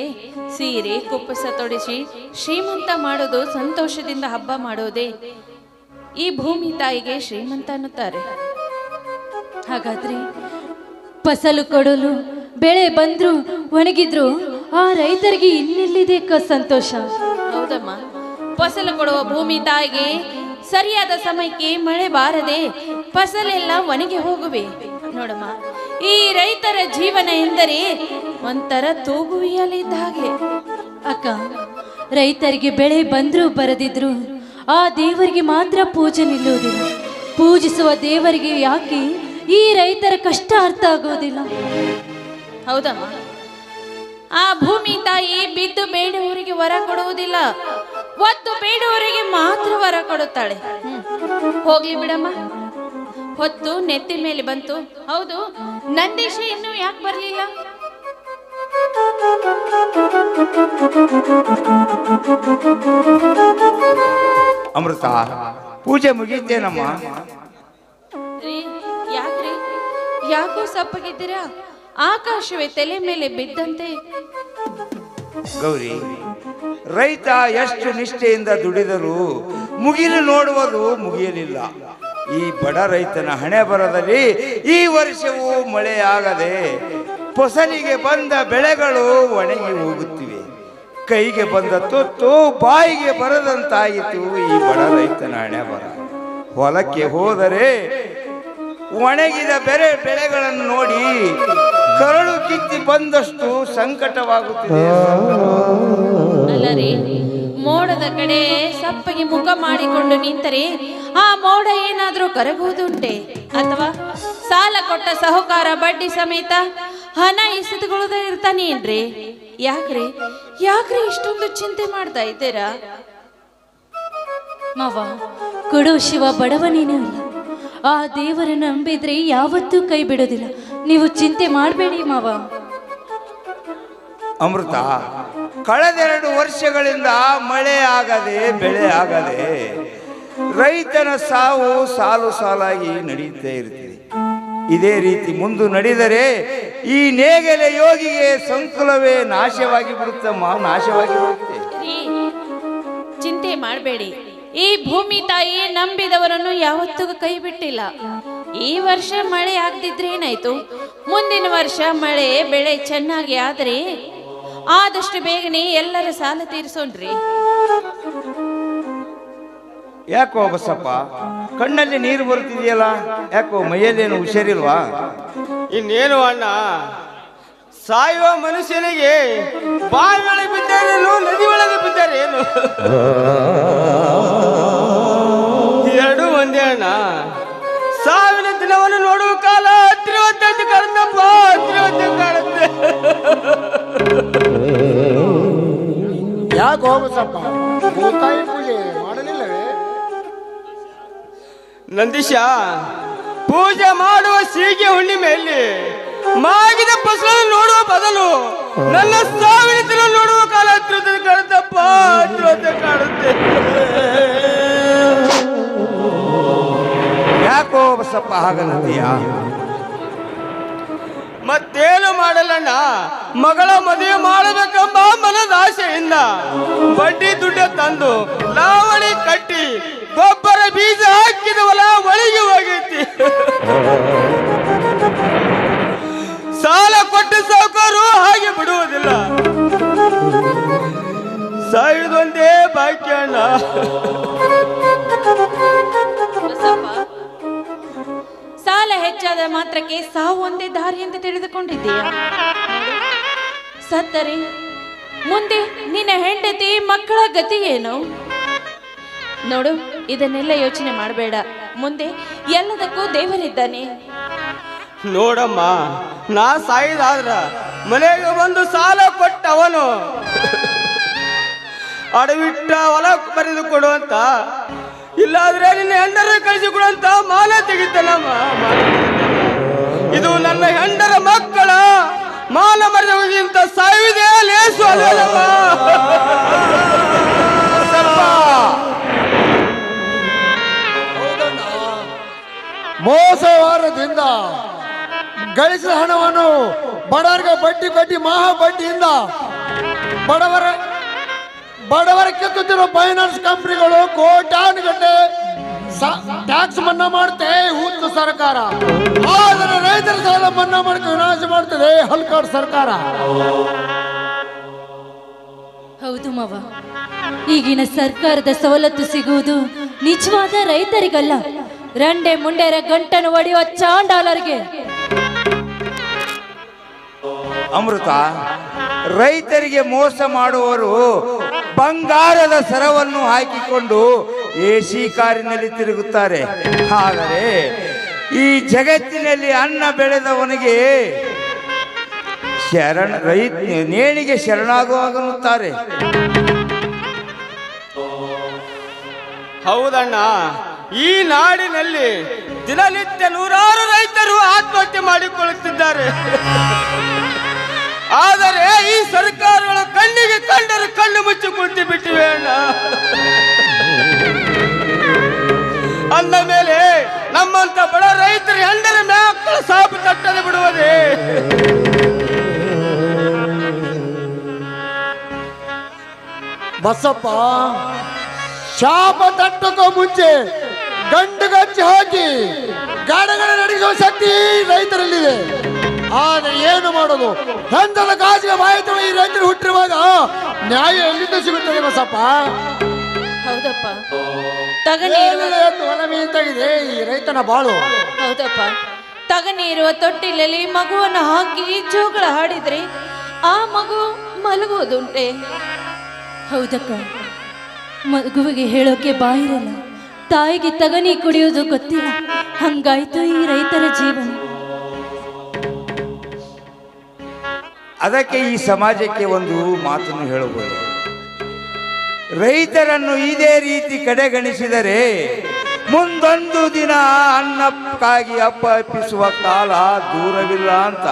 ಸೀರೆ ಕುಪ್ಪಸ ತೊಡಿಸಿ ಶ್ರೀಮಂತ ಮಾಡೋದು, ಸಂತೋಷದಿಂದ ಹಬ್ಬ ಮಾಡೋದೇ ಈ ಭೂಮಿ ತಾಯಿಗೆ ಶ್ರೀಮಂತ ಅನ್ನುತ್ತಾರೆ. ಹಾಗಾದ್ರೆ ಫಸಲು ಕೊಡಲು ಬೆಳೆ ಬಂದ್ರು ಒಣಗಿದ್ರು ಆ ರೈತರಿಗೆ ಇನ್ನೆಲ್ಲಿದೆ ಸಂತೋಷ? ಹೌದಮ್ಮ, ಫಸಲು ಕೊಡುವ ಭೂಮಿ ತಾಯಿಗೆ ಸರಿಯಾದ ಸಮಯಕ್ಕೆ ಮಳೆ ಬಾರದೆ ಫಸಲೆಲ್ಲ ಒಣಗಿ ಹೋಗುವೆ. ನೋಡಮ್ಮ, ಈ ರೈತರ ಜೀವನ ಎಂದರೆ ಒಂಥರ ತೂಗುವಿಯಲಿದ್ದ ಹಾಗೆ. ಅಕ್ಕ, ರೈತರಿಗೆ ಬೆಳೆ ಬಂದ್ರು ಬರದಿದ್ರು ಆ ದೇವರಿಗೆ ಮಾತ್ರ ಪೂಜೆ ನಿಲ್ಲುವುದಿಲ್ಲ. ಪೂಜಿಸುವ ದೇವರಿಗೆ ಯಾಕೆ ಈ ರೈತರ ಕಷ್ಟ ಅರ್ಥ ಆಗೋದಿಲ್ಲ? ಹೌದಮ್ಮ, ಆ ಭೂಮಿ ತಾಯಿ ಬಿದ್ದು ಬೇಡುವವರಿಗೆ ವರ ಕೊಡುವುದಿಲ್ಲ, ಒದ್ದು ಬೇಡುವವರಿಗೆ ಮಾತ್ರ ವರ ಕೊಡುತ್ತಾಳೆ. ಹೋಗ್ಲಿ ಬಿಡಮ್ಮ, ಹೊತ್ತು ನೆತ್ತಿ ಮೇಲೆ ಬಂತು. ಹೌದು, ನಂದೀಶ ಇನ್ನೂ ಯಾಕೆ ಬರ್ಲಿಲ್ಲ? ಅಮೃತ, ಪೂಜೆ ಮುಗೀತೇನಮ್ಮ? ರೀ, ಯಾಕ್ರಿ ಯಾಕೋ ಸಪ್ಪಗಿದ್ದೀರಾ? ಆಕಾಶವೇ ತಲೆ ಮೇಲೆ ಬಿದ್ದಂತೆ. ಗೌರಿ, ರೈತ ಎಷ್ಟು ನಿಷ್ಠೆಯಿಂದ ದುಡಿದರೂ ಮುಗಿಲು ನೋಡುವುದು ಮುಗಿಯಲಿಲ್ಲ. ಈ ಬಡ ರೈತನ ಹಣೆ ಬರದಲ್ಲಿ ಈ ವರ್ಷವೂ ಮಳೆಯಾಗದೆ ಫಸಲಿಗೆ ಬಂದ ಬೆಳೆಗಳು ಒಣಗಿ ಹೋಗುತ್ತಿವೆ. ಕೈಗೆ ಬಂದ ತುತ್ತು ಬಾಯಿಗೆ ಬರದಂತಾಯಿತು ಈ ಬಡ ರೈತನ ಹಣೆ ಬರ. ಹೊಲಕ್ಕೆ ಹೋದರೆ ಒಣಗಿದ ಬೆಳೆಗಳನ್ನು ನೋಡಿ ಕರಳು ಕಿತ್ತಿ ಬಂದಷ್ಟು ಸಂಕಟವಾಗುತ್ತಿದೆ. ಅಲ್ಲ ರೀ, ಮೋಡದ ಕಡೆ ಸಪ್ಪಗೆ ಮುಖ ಮಾಡಿಕೊಂಡು ನಿಂತರೆ ಆ ಮೋಡ ಏನಾದ್ರೂ ಕರಗುವುದುಂಟೆ? ಅಥವಾ ಸಾಲ ಕೊಟ್ಟ ಸಾಹುಕಾರ ಬಡ್ಡಿ ಸಮೇತ ಹಣ ಎಸೆದುಕೊಳ್ಳೋದೇ ಇರ್ತಾನೇನ್ರಿ? ಯಾಕ್ರಿ ಇಷ್ಟೊಂದು ಚಿಂತೆ ಮಾಡ್ತಾ ಇದ್ದೀರಾ? ಮಾವ, ಕೊಡೋ ಶಿವ ಬಡವನೇನೂ ಅಲ್ಲ. ಆ ದೇವರನ್ನು ನಂಬಿದ್ರೆ ಯಾವತ್ತೂ ಕೈ ಬಿಡೋದಿಲ್ಲ. ನೀವು ಚಿಂತೆ ಮಾಡಬೇಡಿ ಮಾವ. ಅಮೃತ, ಕಳೆದೆರಡು ವರ್ಷಗಳಿಂದ ಮಳೆ ಆಗದೆ ಬೆಳೆ ಆಗದೆ ರೈತನ ಸಾವು ಸಾಲು ಸಾಲಾಗಿ ನಡೀತಾ ಇರ್ತಿದೆ. ಇದೇ ರೀತಿ ಮುಂದೆ ನಡೆದರೆ ಈ ನೇಗಲೆ ಯೋಗಿಗೆ ಸಂಕುಲವೇ ನಾಶವಾಗಿ ಬಿಡುತ್ತಮ್ಮ, ನಾಶವಾಗಿ ಬಿಡುತ್ತೆ. ಚಿಂತೆ ಮಾಡಬೇಡಿ. ಈ ಭೂಮಿ ತಾಯಿ ನಂಬಿದವರನ್ನು ಯಾವತ್ತೂ ಕೈ ಬಿಟ್ಟಿಲ್ಲ. ಈ ವರ್ಷ ಮಳೆ ಆಗದಿದ್ರೆ ಏನಾಯ್ತು? ಮುಂದಿನ ವರ್ಷ ಮಳೆ ಬೆಳೆ ಚೆನ್ನಾಗಿ ಆದರೆ ಆದಷ್ಟು ಬೇಗನೆ ಎಲ್ಲರ ಸಾಲ ತೀರಿಸೋಣ್ರಿ. ಯಾಕೋ ಬಸಪ್ಪ, ಕಣ್ಣಲ್ಲಿ ನೀರು ಬರ್ತಿದೆಯಲ್ಲ, ಯಾಕೋ ಮೈಯಲ್ಲೇನು ಹುಷಾರಿಲ್ವಾ? ಇನ್ನೇನು ಅಣ್ಣ, ಸಾಯುವ ಮನುಷ್ಯನಿಗೆ ಬಾವಿ ಒಳಗೆ ಬಿದ್ದಾರೇನು ನದಿ ಒಳಗೆ ಬಿದ್ದಾರೇನು ಎರಡೂ ಒಂದೇ ಅಣ್ಣ. ಸಾವಿನ ದಿನವನ್ನು ನೋಡುವ ಕಾಲ ಹತ್ತಿರವಂತ ಕಾಣುತ್ತಪ್ಪ, ಹತ್ತಿರವಂತ ಕಾಣುತ್ತೆ. ಯಾಕೆ ಹೋಗಸಪ್ಪ, ಭೂತಾಯಿ ಪೂಜೆ ಮಾಡಲಿಲ್ಲವೇ? ನಂದೀಶ, ಪೂಜೆ ಮಾಡುವ ಸೀಗೆ ಹುಣ್ಣಿಮೆಯಲ್ಲಿ ಮಾಗಿದ ಫಸಲನ್ನು ನೋಡುವ ಬದಲು ನನ್ನ ಸಾವಿನ ದಿನ ನೋಡುವ ಕಾಲ ಹತ್ತಿರದ ಕಾಣುತ್ತಪ್ಪ, ಹತ್ತಿರದ ಕಾಣುತ್ತೆ. ಯಾಕೋ ಬಸಪ್ಪ ಹಾಗನ್ನತೀಯ? ಮತ್ತೇನು ಮಾಡಲಣ್ಣ, ಮಗಳ ಮದುವೆ ಮಾಡಬೇಕೆಂಬ ಮನದ ಆಸೆಯಿಂದ ಬಡ್ಡಿ ದುಡ್ಡು ತಂದು ಲಾವಣಿ ಕಟ್ಟಿ ಗೊಬ್ಬರ ಬೀಜ ಹಾಕಿದ ಹೊಲ ಒಳಗೆ ಹೋಗೈತಿ. ಸಾಲ ಕೊಟ್ಟು ಸಾವುಕಾರು ಹಾಗೆ ಬಿಡುವುದಿಲ್ಲ. ಸಾಯುವುದೊಂದೇ ಬಾಕಿ ಅಣ್ಣ. ಸಾಲ ಹೆಚ್ಚಾದ ಮಾತ್ರಕ್ಕೆ ಸಾವು ಒಂದೇ ದಾರಿ ಎಂದು ತಿಳಿದುಕೊಂಡಿದ್ದೀಯ. ಸತ್ತರೆ ಮುಂದೆ ನಿನ್ನ ಹೆಂಡತಿ ಮಕ್ಕಳ ಗತಿ ಏನು? ನೋಡು, ಇದನ್ನೆಲ್ಲ ಯೋಚನೆ ಮಾಡಬೇಡ. ಮುಂದೆ ಎಲ್ಲದಕ್ಕೂ ದೇವರಿದ್ದಾನೆ. ನೋಡಮ್ಮ, ನಾ ಸಾಯಿದಾದ್ರ ಮನೆಗೆ ಬಂದು ಸಾಲ ಕೊಟ್ಟ ಅವನು ಅಡವಿಟ್ಟ ಹೊಲ ಬರೆದು ಕೊಡುವಂತ, ಇಲ್ಲಾದ್ರೆ ನಿನ್ನ ಹೆಂಡರ ಕಳಿಸಿಕೊಡುವಂತ ಮಾಲ ತೆಗಿತಾನಮ್ಮ. ಇದು ನನ್ನ ಹೆಂಡರ ಮಕ್ಕಳ ಮಾನ ಮರೆಯುವುದಿಂತ ಸಾಯುವುದೇ ಲೇಸು ಅಲ್ಲಮ್ಮ. ಮೋಸವಾರದಿಂದ ಗಳಿಸಿದ ಹಣವನ್ನು ಬಡವರಿಗೆ ಬಡ್ಡಿ ಕಟ್ಟಿ ಮಹಾ ಬಡ್ಡಿಯಿಂದ ಬಡವರ ಕಿತ್ತುತ್ತಿರುವ ಫೈನಾನ್ಸ್ ಕಂಪನಿಗಳು ಕೋಟ್ಯಾನುಗಟ್ಟಲೆ ಟ್ಯಾಕ್ಸ್ ಮನ್ನಾ ಮಾಡುತ್ತೆ ಹುಚ್ಚು ಸರ್ಕಾರ. ಆದರೆ ರೈತರ ಸಾಲ ಮನ್ನಾ ಮಾಡಕ್ಕೆ ವಿನಾಶ ಮಾಡ್ತದೆ ಹಲ್ಕಾಡ್ ಸರ್ಕಾರ. ಹೌದು ಮಾವ, ಈಗಿನ ಸರ್ಕಾರದ ಸವಲತ್ತು ಸಿಗುವುದು ನಿಜವಾದ ರೈತರಿಗಲ್ಲ, ರಂಡೆ ಮುಂಡೆರ ಗಂಟನ್ನು ಒಡೆಯುವ ಚಾಂಡಾಲರಿಗೆ. ಅಮೃತ, ರೈತರಿಗೆ ಮೋಸ ಮಾಡುವವರು ಬಂಗಾರದ ಸರವನ್ನು ಹಾಕಿಕೊಂಡು ಎಸಿ ಕಾರಿನಲ್ಲಿ ತಿರುಗುತ್ತಾರೆ. ಆದರೆ ಈ ಜಗತ್ತಿನಲ್ಲಿ ಅನ್ನ ಬೆಳೆದವನಿಗೆ ನೇಣಿಗೆ ಶರಣಾಗುವಾಗುತ್ತಾರೆ. ಹೌದಣ್ಣ, ಈ ನಾಡಿನಲ್ಲಿ ದಿನನಿತ್ಯ ನೂರಾರು ರೈತರು ಆತ್ಮಹತ್ಯೆ ಮಾಡಿಕೊಳ್ಳುತ್ತಿದ್ದಾರೆ. ಆದರೆ ಈ ಸರ್ಕಾರಗಳು ಕಣ್ಣಿಗೆ ಕಂಡರು ಕಣ್ಣು ಮುಚ್ಚಿ ಕುಳಿತು ಬಿಟ್ಟಿವೆ ಅಣ್ಣ. ಅಂದ ಮೇಲೆ ನಮ್ಮಂತ ಬಡ ರೈತರು ಹೆಂಡರ ಮಕ್ಕಳ ಸಾಪು ತಟ್ಟದೆ ಬಿಡುವುದೇ? ಬಸಪ್ಪ, ಶಾಪ ತಟ್ಟಕ್ಕೂ ಮುಂಚೆ ಗಂಡು ಗಚ್ಚಿ ಹಾಕಿ ಗಾಡಿಗಳ ನಡೆಸುವ ಶಕ್ತಿ ರೈತರಲ್ಲಿದೆ. ಆದ್ರೆ ಏನು ಮಾಡೋದು? ಹೆಂಡದ ಕಾಸಿಗೆ ಬಾಯಿತವ ಈ ರೈತರು ಹುಟ್ಟಿರುವಾಗ ನ್ಯಾಯ ಎಲ್ಲಿಂದ ಸಿಗುತ್ತದೆ ಬಸಪ್ಪ? ಹೌದಪ್ಪ, ಹೊಲಮೀಂತಾಗಿದೆ ಈ ರೈತನ ಬಾಳು. ಹೌದಪ್ಪ, ತಗನಿರುವ ತೊಟ್ಟಿಲಲ್ಲಿ ಮಗುವನ್ನು ಹಾಕಿ ಜೋಗಳ ಹಾಡಿದ್ರೆ ಆ ಮಗು ಮಲಗುವುದುಂಟೆ. ಹೌದಕ್ಕ, ಮಗುವಿಗೆ ಹೇಳೋಕೆ ಬಾಯಿರಲ್ಲ, ತಾಯಿಗೆ ತಗನಿ ಕುಡಿಯೋದು ಗೊತ್ತಿಲ್ಲ. ಹಂಗಾಯ್ತು ಈ ರೈತರ ಜೀವನ. ಅದಕ್ಕೆ ಈ ಸಮಾಜಕ್ಕೆ ಒಂದು ಮಾತನ್ನು ಹೇಳಬಹುದು. ರೈತರನ್ನು ಇದೇ ರೀತಿ ಕಡೆಗಣಿಸಿದರೆ ಮುಂದೊಂದು ದಿನ ಅನ್ನಕ್ಕಾಗಿ ಅಪ್ಪಿಸುವ ಕಾಲ ದೂರವಿಲ್ಲ ಅಂತ.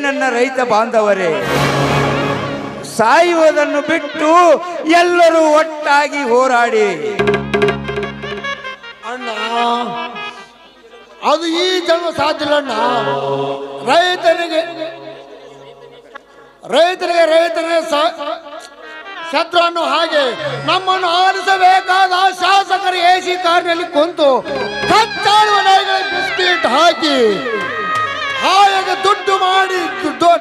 ನನ್ನ ರೈತ ಬಾಂಧವರೇ, ಸಾಯುವುದನ್ನು ಬಿಟ್ಟು ಎಲ್ಲರೂ ಒಟ್ಟಾಗಿ ಹೋರಾಡಿ. ಅಣ್ಣ, ಅದು ಈ ಜನ್ಮ ಸಾಧ್ಯ ಇಲ್ಲ ಅಣ್ಣ. ರೈತರಿಗೆ ಶತ್ರು ಅನ್ನೋ ಹಾಗೆ ನಮ್ಮನ್ನು ಆಲಿಸಬೇಕಾದ ಶಾಸಕರು ಎಸಿ ಕಾರ್ನಲ್ಲಿ ಕುಂತು ಕಚ್ಚಾಡುವ ನಾಯಿಗಳಿಗೆ ಬಿಸ್ಕಿಟ್ ಹಾಕಿ ಹಾಗೆ ದುಡ್ಡು ಮಾಡಿ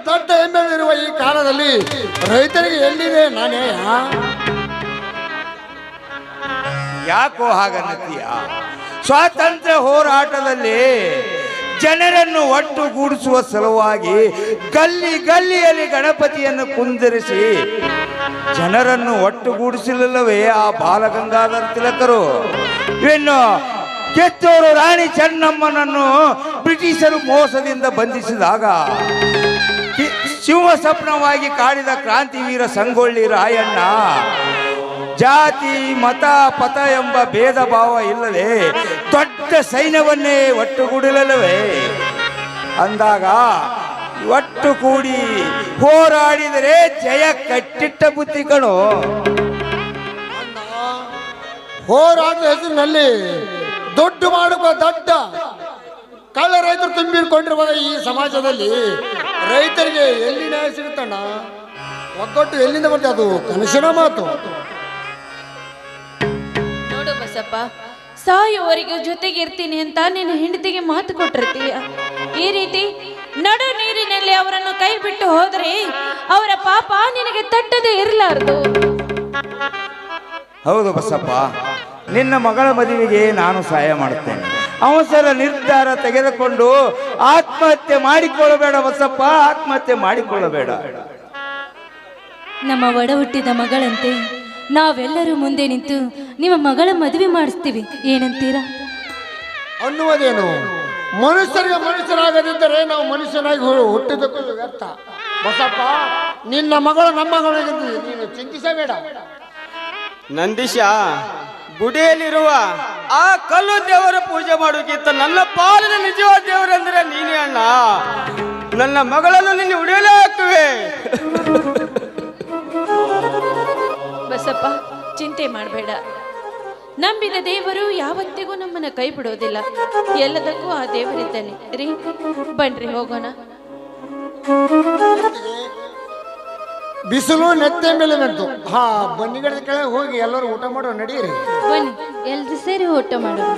ದೊಡ್ಡ ಎಮ್ಮೆಲಿರುವ ಈ ಕಾಲದಲ್ಲಿ ರೈತರಿಗೆ ಎಲ್ಲಿದೆ ನಾನೇ? ಯಾಕೋ ಹಾಗನ್ನತೀಯ? ಸ್ವಾತಂತ್ರ್ಯ ಹೋರಾಟದಲ್ಲಿ ಜನರನ್ನು ಒಟ್ಟುಗೂಡಿಸುವ ಸಲುವಾಗಿ ಗಲ್ಲಿಯಲ್ಲಿ ಗಣಪತಿಯನ್ನು ಕುಂದಿರಿಸಿ ಜನರನ್ನು ಒಟ್ಟುಗೂಡಿಸಲಿಲ್ಲವೇ ಆ ಬಾಲಗಂಗಾಧರ ತಿಲಕರು? ಇನ್ನು ಕಿತ್ತೂರು ರಾಣಿ ಚೆನ್ನಮ್ಮನನ್ನು ಬ್ರಿಟಿಷರು ಮೋಸದಿಂದ ಬಂಧಿಸಿದಾಗ ಶಿವ ಸ್ವಪ್ನವಾಗಿ ಕಾಡಿದ ಕ್ರಾಂತಿವೀರ ಸಂಗೊಳ್ಳಿ ರಾಯಣ್ಣ ಜಾತಿ ಮತ ಪಥ ಎಂಬ ಭೇದ ಭಾವ ಇಲ್ಲದೆ ದೊಡ್ಡ ಸೈನ್ಯವನ್ನೇ ಒಟ್ಟುಗೂಡಲವೇ ಅಂದಾಗ ಒಟ್ಟುಗೂಡಿ ಹೋರಾಡಿದರೆ ಜಯ ಕಟ್ಟಿಟ್ಟ ಬುದ್ಧಿ ಕಣೋ. ಹೋರಾಟದ ಹೆಸರಿನಲ್ಲಿ ದುಡ್ಡು ಮಾಡುವ ದೊಡ್ಡ ಕಳ್ಳ ರೈತರು ತುಂಬಿಕೊಂಡಿರುವ ಈ ಸಮಾಜದಲ್ಲಿ ರೈತರಿಗೆ ಎಲ್ಲಿ ನ್ಯಾಯ ಸಿಗುತ್ತಣ್ಣ? ಒಗ್ಗಟ್ಟು ಎಲ್ಲಿಂದ ಬರ್ತದೆ? ಅದು ಕನಸಿನ ಮಾತು. ನೋಡು ಬಸಪ್ಪ, ಸಾಯುವವರೆಗೂ ಜೊತೆಗಿರ್ತೀನಿ ಅಂತ ನಿನ್ನ ಹೆಂಡತಿಗೆ ಮಾತು ಕೊಟ್ಟಿರ್ತೀಯ. ಈ ರೀತಿ ನಡು ನೀರಿನಲ್ಲಿ ಅವರನ್ನು ಕೈ ಬಿಟ್ಟು ಹೋದ್ರೆ ಅವರ ಪಾಪ ನಿನಗೆ ತಟ್ಟದೇ ಇರಲಾರದು. ಹೌದು ಬಸಪ್ಪ, ನಿನ್ನ ಮಗಳ ಮದುವೆಗೆ ನಾನು ಸಹಾಯ ಮಾಡುತ್ತೇನೆ. ಅವಸರ ನಿರ್ಧಾರ ತೆಗೆದುಕೊಂಡು ಆತ್ಮಹತ್ಯೆ ಮಾಡಿಕೊಳ್ಳಬೇಡ ಬಸಪ್ಪ, ಆತ್ಮಹತ್ಯೆ ಮಾಡಿಕೊಳ್ಳಬೇಡ. ನಮ್ಮ ಒಡ ಹುಟ್ಟಿದ ಮಗಳಂತೆ ನಾವೆಲ್ಲರೂ ಮುಂದೆ ನಿಂತು ನಿಮ್ಮ ಮಗಳ ಮದುವೆ ಮಾಡಿಸ್ತೀವಿ, ಏನಂತೀರಾ? ಅನ್ನುವುದೇನು? ಮನುಷ್ಯರಿಗೆ ಮನುಷ್ಯರಾಗದಿದ್ದರೆ ನಾವು ಮನುಷ್ಯನಾಗಿ ಹುಟ್ಟಿದಕ್ಕೂ ವ್ಯರ್ಥ. ಬಸಪ್ಪ, ನಿನ್ನ ಮಗಳು ನಮ್ಮ ಮಗಳಿಗಿದ್ದು ನೀನು ಚಿಂತಿಸಬೇಡ. ನಂದೀಶ, ಗುಡಿಯಲ್ಲಿರುವ ಆ ಕಲ್ಲು ದೇವರ ಪೂಜೆ ಮಾಡೋಕ್ಕಿಂತ ನನ್ನ ಪಾಲಿನ ನಿಜವಾದ ದೇವರೆಂದರೆ ನೀನೇ ಅಣ್ಣ. ನನ್ನ ಮಗಳನ್ನು ನಿನ್ನ ಉಡಿಯಲೇ ಹಾಕುವೆ. ಬಸಪ್ಪ, ಚಿಂತೆ ಮಾಡಬೇಡ. ನಂಬಿದ ದೇವರು ಯಾವತ್ತಿಗೂ ನಮ್ಮನ್ನ ಕೈ ಬಿಡೋದಿಲ್ಲ. ಎಲ್ಲದಕ್ಕೂ ಆ ದೇವರಿದ್ದಾನೆ ರೀ. ಬನ್ರಿ ಹೋಗೋಣ. ಬಿಸಿಲು ನೆತ್ತೆ ಮೇಲೆ ಬಂತು. ಬನ್ನಿಗಡೆ ಕೆಳಗೆ ಹೋಗಿ ಎಲ್ಲರೂ ಊಟ ಮಾಡೋ ನಡೀರಿ. ಬನ್ನಿ, ಎಲ್ರು ಸೇರಿ ಊಟ ಮಾಡೋಣ.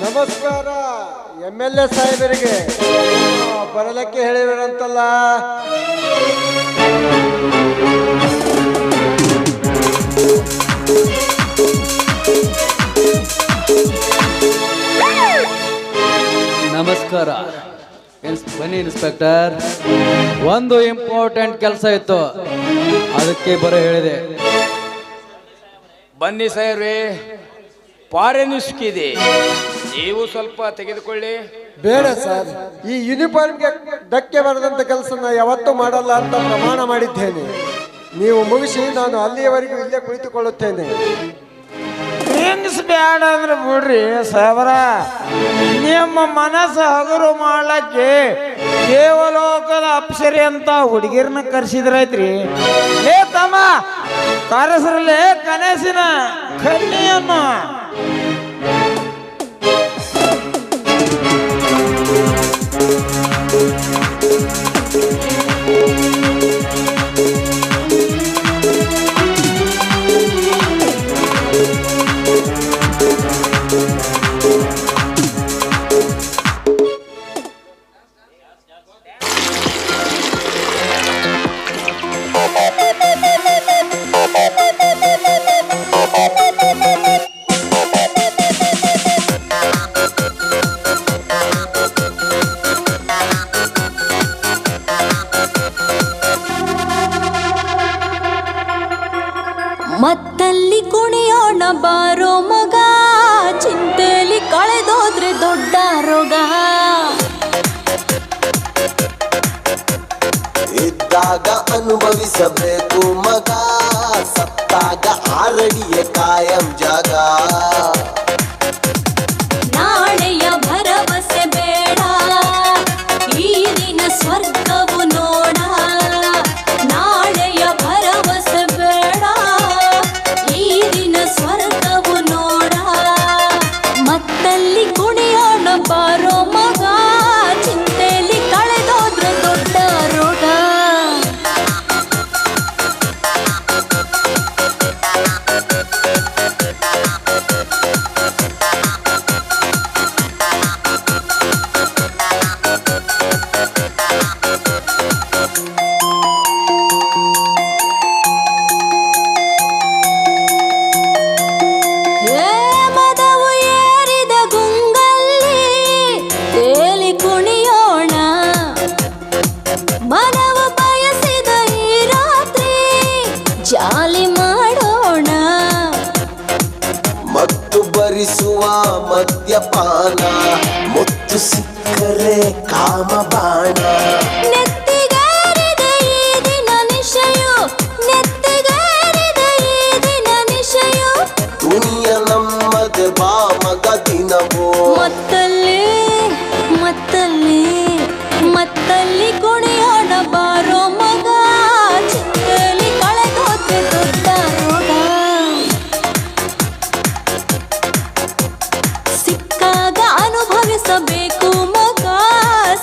ನಮಸ್ಕಾರ MLA ಸಾಹೇಬರಿಗೆ. ಬರಲಕ್ಕೆ ಹೇಳಿರಂತಲ್ಲ. ನಮಸ್ಕಾರ. ಬನ್ನಿ ಇನ್ಸ್ಪೆಕ್ಟರ್, ಒಂದು ಇಂಪಾರ್ಟೆಂಟ್ ಕೆಲಸ ಇತ್ತು, ಅದಕ್ಕೆ ಬರೋ ಹೇಳಿದೆ. ಬನ್ನಿ ಸಾಹೇಬ್ರೆ, ಪಾರೆನಿಸ್ಕಿದೆ, ನೀವು ಸ್ವಲ್ಪ ತೆಗೆದುಕೊಳ್ಳಿ. ಬೇಡ ಸರ್, ಈ ಯೂನಿಫಾರ್ಮ್ಗೆ ಧಕ್ಕೆ ಬರದಂತ ಕೆಲಸ ಯಾವತ್ತೂ ಮಾಡಲ್ಲ ಅಂತ ಪ್ರಮಾಣ ಮಾಡಿದ್ದೇನೆ. ನೀವು ಮುಗಿಸಿ ನಾನು ಅಲ್ಲಿಯವರೆಗೂ ಇಲ್ಲೇ ಕುಳಿತುಕೊಳ್ಳುತ್ತೇನೆ. ಥಿಂಗ್ಸ್ ಬೇಡ ಅಂದ್ರೆ ಬಿಡ್ರಿ ಸಾಹೇಬ್ರ. ನಿಮ್ಮ ಮನಸ್ಸು ಹಗುರು ಮಾಡ್ಲಕ್ಕೆ ದೇವಲೋಕದ ಅಪ್ಸರಿ ಅಂತ ಹುಡುಗಿರ್ನ ಕರ್ಸಿದ್ರೈತ್ರಿ. ಏ ತಮ್ಮ, ಕಾರಸರಲ್ಲಿ ಕನಸಿನ ಕನ್ಯೆಯನ್ನು ಮತ್ತಲ್ಲಿ ಕುಣಿಯೋಣ ಬಾರೋ ಮಗ, ಚಿಂತೆಲಿ ಕಳೆದೋದ್ರೆ ದೊಡ್ಡ ರೋಗ. ಇದ್ದಾಗ ಅನುಭವಿಸಬೇಕು ಮಗ, ಸತ್ತಾಗ ಆರಡಿಯ ಕಾಯಂ ಜಾಗ. ನಾಳೆಯ ಭರವಸೆ ಬೇಡ, ಈ ದಿನ ಸ್ವರ್ಗವು ನೋಡ. ನಾಳೆಯ ಭರವಸೆ ಬೇಡ, ಈ ದಿನ ಸ್ವರ್ಗವು ನೋಡ. ಮತ್ತಲ್ಲಿ ಕುಣಿಯೋಣ ಬಾರೋ ಮಗ, ಚಿಂತೆಲಿ ಕಳೆದೋದ್ರೆ ದೊಡ್ಡ ರೋಗ. ಮದವು ಏರಿದ ಗುಂಗಲ್ಲಿ ತೇಲಿ ಕುಣಿಯೋಣ, ಮನವು ಬಯಸಿದ ಈ ರಾತ್ರಿ ಜಾಲಿ ಮಾಡೋಣ. ಮತ್ತು ಭರಿಸುವ ಮದ್ಯಪಾನ, ಮುತ್ತು ಸಿಕ್ಕರೆ ಕಾಮಬಾಣ. ನೆತ್ತಿಗೇರಿದ ಈ ದಿನ ನಿಶೆಯು, ನೆತ್ತಿಗೇರಿದ ಈ ದಿನ ನಿಶೆಯು. ದುನಿಯ ನಮ್ಮದೆ ಬಾ ಮಗ ದಿನವೋ. ಮತ್ತಲ್ಲಿ ಮತ್ತಲ್ಲಿ ಮತ್ತಲ್ಲಿ ಕುಣಿಯೋಣ ಬಾರೋ ಮಗ, ಚಿಂತೆಲಿ ಕಳೆದೋದ್ರೆ ದೊಡ್ಡ ರೋಗ. ಸಿಕ್ಕಾಗ ಅನುಭವಿಸಬೇಕು ಮಗ,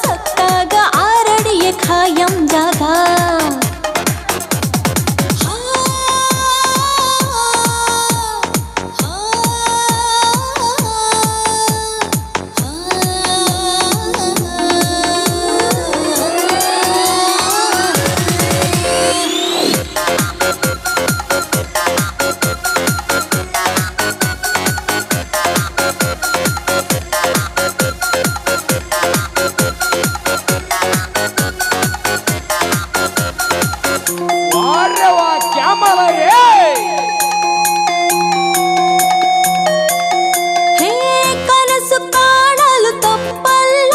ಸತ್ತಾಗ ಆರಡಿಯ ಖಾಯಂ ಜಾಗ. ಹೇ ಕನಸು ಕಾಣಲು ತಪ್ಪಲ್ಲ,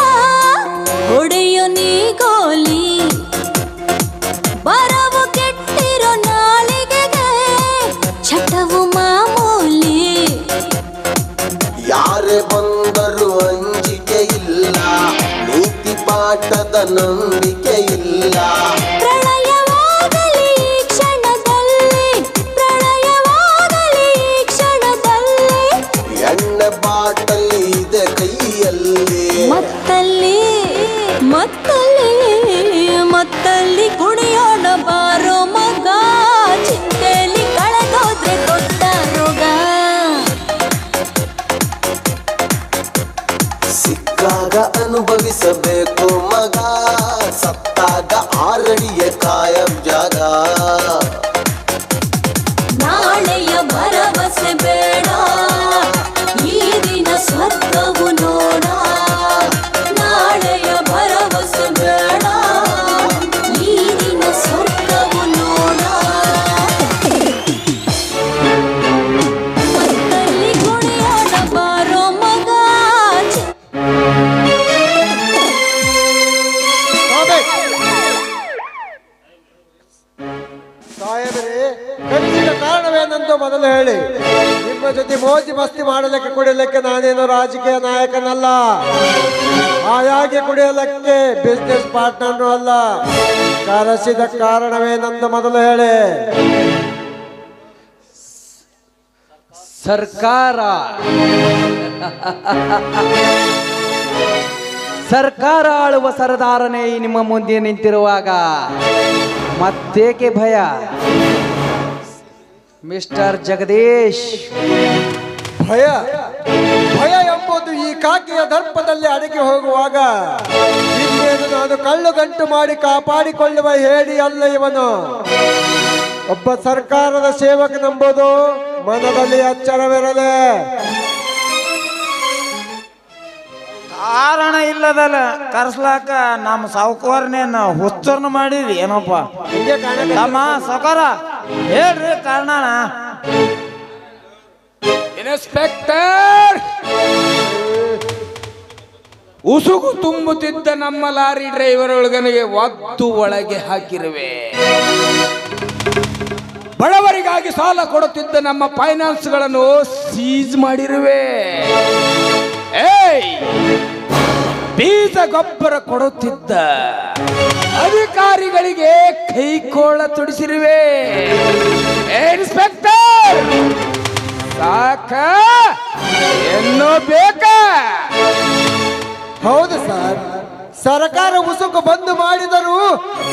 ಹೊಡೆಯು ನೀ ಗೋಲಿ. ಬರವು ಕೆಟ್ಟಿರೋ ನಾಲಿಗೆಗೆ ಚಟವು ಮಾಮೂಲಿ. ಯಾರೇ ಬಂದರೂ ಅಂಜಿಕೆ ಇಲ್ಲ, ನೀತಿ ಪಾಠದ ನಂಬಿಕೆ ಇಲ್ಲ. ಪ್ರಳಯವಾಗಲಿ ಈ ಕ್ಷಣದಲ್ಲಿ, ಪ್ರಳಯವಾಗಲಿ ಈ ಕ್ಷಣದಲ್ಲಿ. ಎಣ್ಣೆ ಬಾಟಲಿ ಇದೆ ಕೈಯಲ್ಲಿ. ಮತ್ತಲ್ಲಿ ಮತ್ತಲ್ಲಿ ಮತ್ತಲ್ಲಿ ಕುಣಿಯೋಣ ಬಾರೋ ಮಗ, ಚಿಂತೆಲಿ ಕಳೆದೋದ್ರೆ ದೊಡ್ಡ ರೋಗ. ಸಿಕ್ಕಾಗ ಅನುಭವಿಸಬೇಕು ಮಗ, ಸತ್ತಾಗ ಆರಡಿಯ ಕಾಯಂ ಜಾಗ. ನಾಳೆಯ ಭರವಸೆ ಬೇಡ, ಈ ದಿನ ಸ್ವರ್ಗವು ನೋಡ. ನಾಳೆಯ ಭರವಸೆ ಬೇಡ, ಈ ದಿನ ಸ್ವರ್ಗವು ನೋಡ. ಮತ್ತಲ್ಲಿ ಕುಣಿಯೋಣ ಬಾರೋ ಮಗ, ಸಾಹೇಬರೇ, ಕನಸಿನ ಕಾರಣವೇನೆಂದು ಮೊದಲು ಹೇಳಿ. ನಿಮ್ಮ ಜೊತೆ ಮೋಜಿ ಮಸ್ತಿ ಮಾಡಲಿಕ್ಕೆ ಕುಡಿಯಲಿಕ್ಕೆ ನಾನೇನು ರಾಜಕೀಯ ನಾಯಕನಲ್ಲ, ಹಾಯಾಗಿ ಕುಡಿಯಲಿಕ್ಕೆ ಬಿಸ್ನೆಸ್ ಪಾರ್ಟ್ನರ್ನು ಅಲ್ಲ. ಕರೆಸಿದ ಕಾರಣವೇನೆಂದು ಮೊದಲು ಹೇಳಿ. ಸರ್ಕಾರ ಆಳುವ ಸರದಾರನೇ ನಿಮ್ಮ ಮುಂದೆ ನಿಂತಿರುವಾಗ ಮತ್ತೇಕೆ ಭಯ? ಮಿಸ್ಟರ್ ಜಗದೀಶ್, ಭಯ ಭಯ ಎಂಬುದು ಈ ಕಾಕಿಯ ದರ್ಪದಲ್ಲಿ ಅಡಗಿ ಹೋಗುವಾಗ ಇನ್ನೇನು ನಾನು ಕಳ್ಳು ಗಂಟು ಮಾಡಿ ಕಾಪಾಡಿಕೊಳ್ಳುವ ಹೇಳಿ ಅಲ್ಲ ಇವನು. ಒಬ್ಬ ಸರ್ಕಾರದ ಸೇವಕನೆಂಬುದು ಮನದಲ್ಲಿ ಅಚ್ಚರವಿರಲಿ. ಕಾರಣ ಇಲ್ಲದಲ್ಲ ಕರ್ಸ್ಲಾಕ ನಮ್ಮ ಸಾವುಕಾರನೇನು ಹುಚ್ಚರ್ನ ಮಾಡಿದ್ವಿ ಏನಪ್ಪ ನಮ್ಮ ಸಾವುಕಾರ ಹೇಳ್ರಿ ಕಾರಣನ. ಇನ್ಸ್ಪೆಕ್ಟರ್, ಉಸುಗು ತುಂಬುತ್ತಿದ್ದ ನಮ್ಮ ಲಾರಿ ಡ್ರೈವರ್ ಒಳಗನಿಗೆ ಒದ್ದು ಒಳಗೆ ಹಾಕಿರುವೆ. ಬಡವರಿಗಾಗಿ ಸಾಲ ಕೊಡುತ್ತಿದ್ದ ನಮ್ಮ ಫೈನಾನ್ಸ್ಗಳನ್ನು ಸೀಜ್ ಮಾಡಿರುವೆ. ಬೀಜ ಗೊಬ್ಬರ ಕೊಡುತ್ತಿದ್ದ ಅಧಿಕಾರಿಗಳಿಗೆ ಕೈಕೋಳ ತುಡಿಸಿರುವೆ. ಇನ್ಸ್ಪೆಕ್ಟರ್, ಸಾಕ ಇನ್ನೂ ಬೇಕಾ? ಹೌದು ಸರ್, ಸರ್ಕಾರ ಉಸುಕು ಬಂದು ಮಾಡಿದರೂ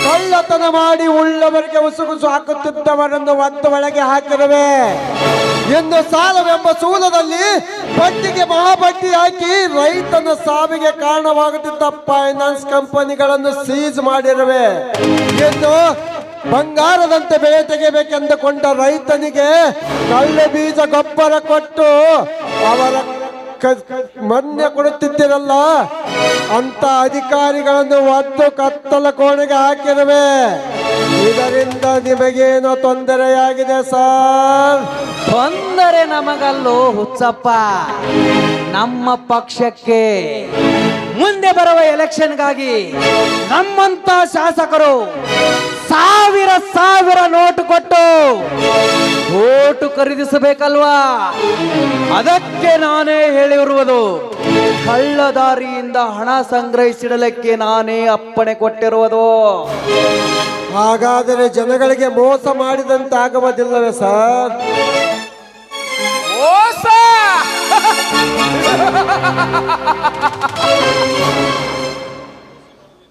ಕಳ್ಳತನ ಮಾಡಿ ಉಳ್ಳವರಿಗೆ ಉಸುಕು ಹಾಕುತ್ತಿದ್ದವರನ್ನು ಒತ್ತು ಒಳಗೆ ಹಾಕಿರುವೆ. ಇನ್ನು ಸಾಲವೆಂಬ ಸೂಲದಲ್ಲಿ ಬಡ್ಡಿಗೆ ಮಹಾಬಡ್ಡಿ ಹಾಕಿ ರೈತನ ಸಾವಿಗೆ ಕಾರಣವಾಗುತ್ತಿದ್ದ ಫೈನಾನ್ಸ್ ಕಂಪನಿಗಳನ್ನು ಸೀಜ್ ಮಾಡಿರುವೆ. ಇನ್ನು ಬಂಗಾರದಂತೆ ಬೆಳೆ ತೆಗೆಯಬೇಕೆಂದುಕೊಂಡ ರೈತನಿಗೆ ಕಳ್ಳೆ ಬೀಜ ಗೊಬ್ಬರ ಕೊಟ್ಟು ಅವರ ಮನ್ಯ ಕೊಡುತ್ತಿದ್ದಿರಲ್ಲ ಅಂತ ಅಧಿಕಾರಿಗಳನ್ನು ಒದ್ದು ಕತ್ತಲ ಕೋಣೆಗೆ ಹಾಕಿರುವೆ. ಇದರಿಂದ ನಿಮಗೇನೋ ತೊಂದರೆಯಾಗಿದೆ ಸರ್? ತೊಂದರೆ ನಮಗಲ್ಲೋ ಹುಚ್ಚಪ್ಪ, ನಮ್ಮ ಪಕ್ಷಕ್ಕೆ ಮುಂದೆ ಬರುವ ಎಲೆಕ್ಷನ್ಗಾಗಿ ನಮ್ಮಂತ ಶಾಸಕರು ಸಾವಿರ ನೋಟು ಕೊಟ್ಟು ಓಟು ಖರೀದಿಸಬೇಕಲ್ವಾ? ಅದಕ್ಕೆ ನಾನೇ ಹೇಳಿರುವುದು, ಕಳ್ಳದಾರಿಯಿಂದ ಹಣ ಸಂಗ್ರಹಿಸಿಡಲಿಕ್ಕೆ ನಾನೇ ಅಪ್ಪಣೆ ಕೊಟ್ಟಿರುವುದು. ಹಾಗಾದರೆ ಜನಗಳಿಗೆ ಮೋಸ ಮಾಡಿದಂತಾಗುವುದಿಲ್ಲವೇ ಸರ್? ಮೋಸ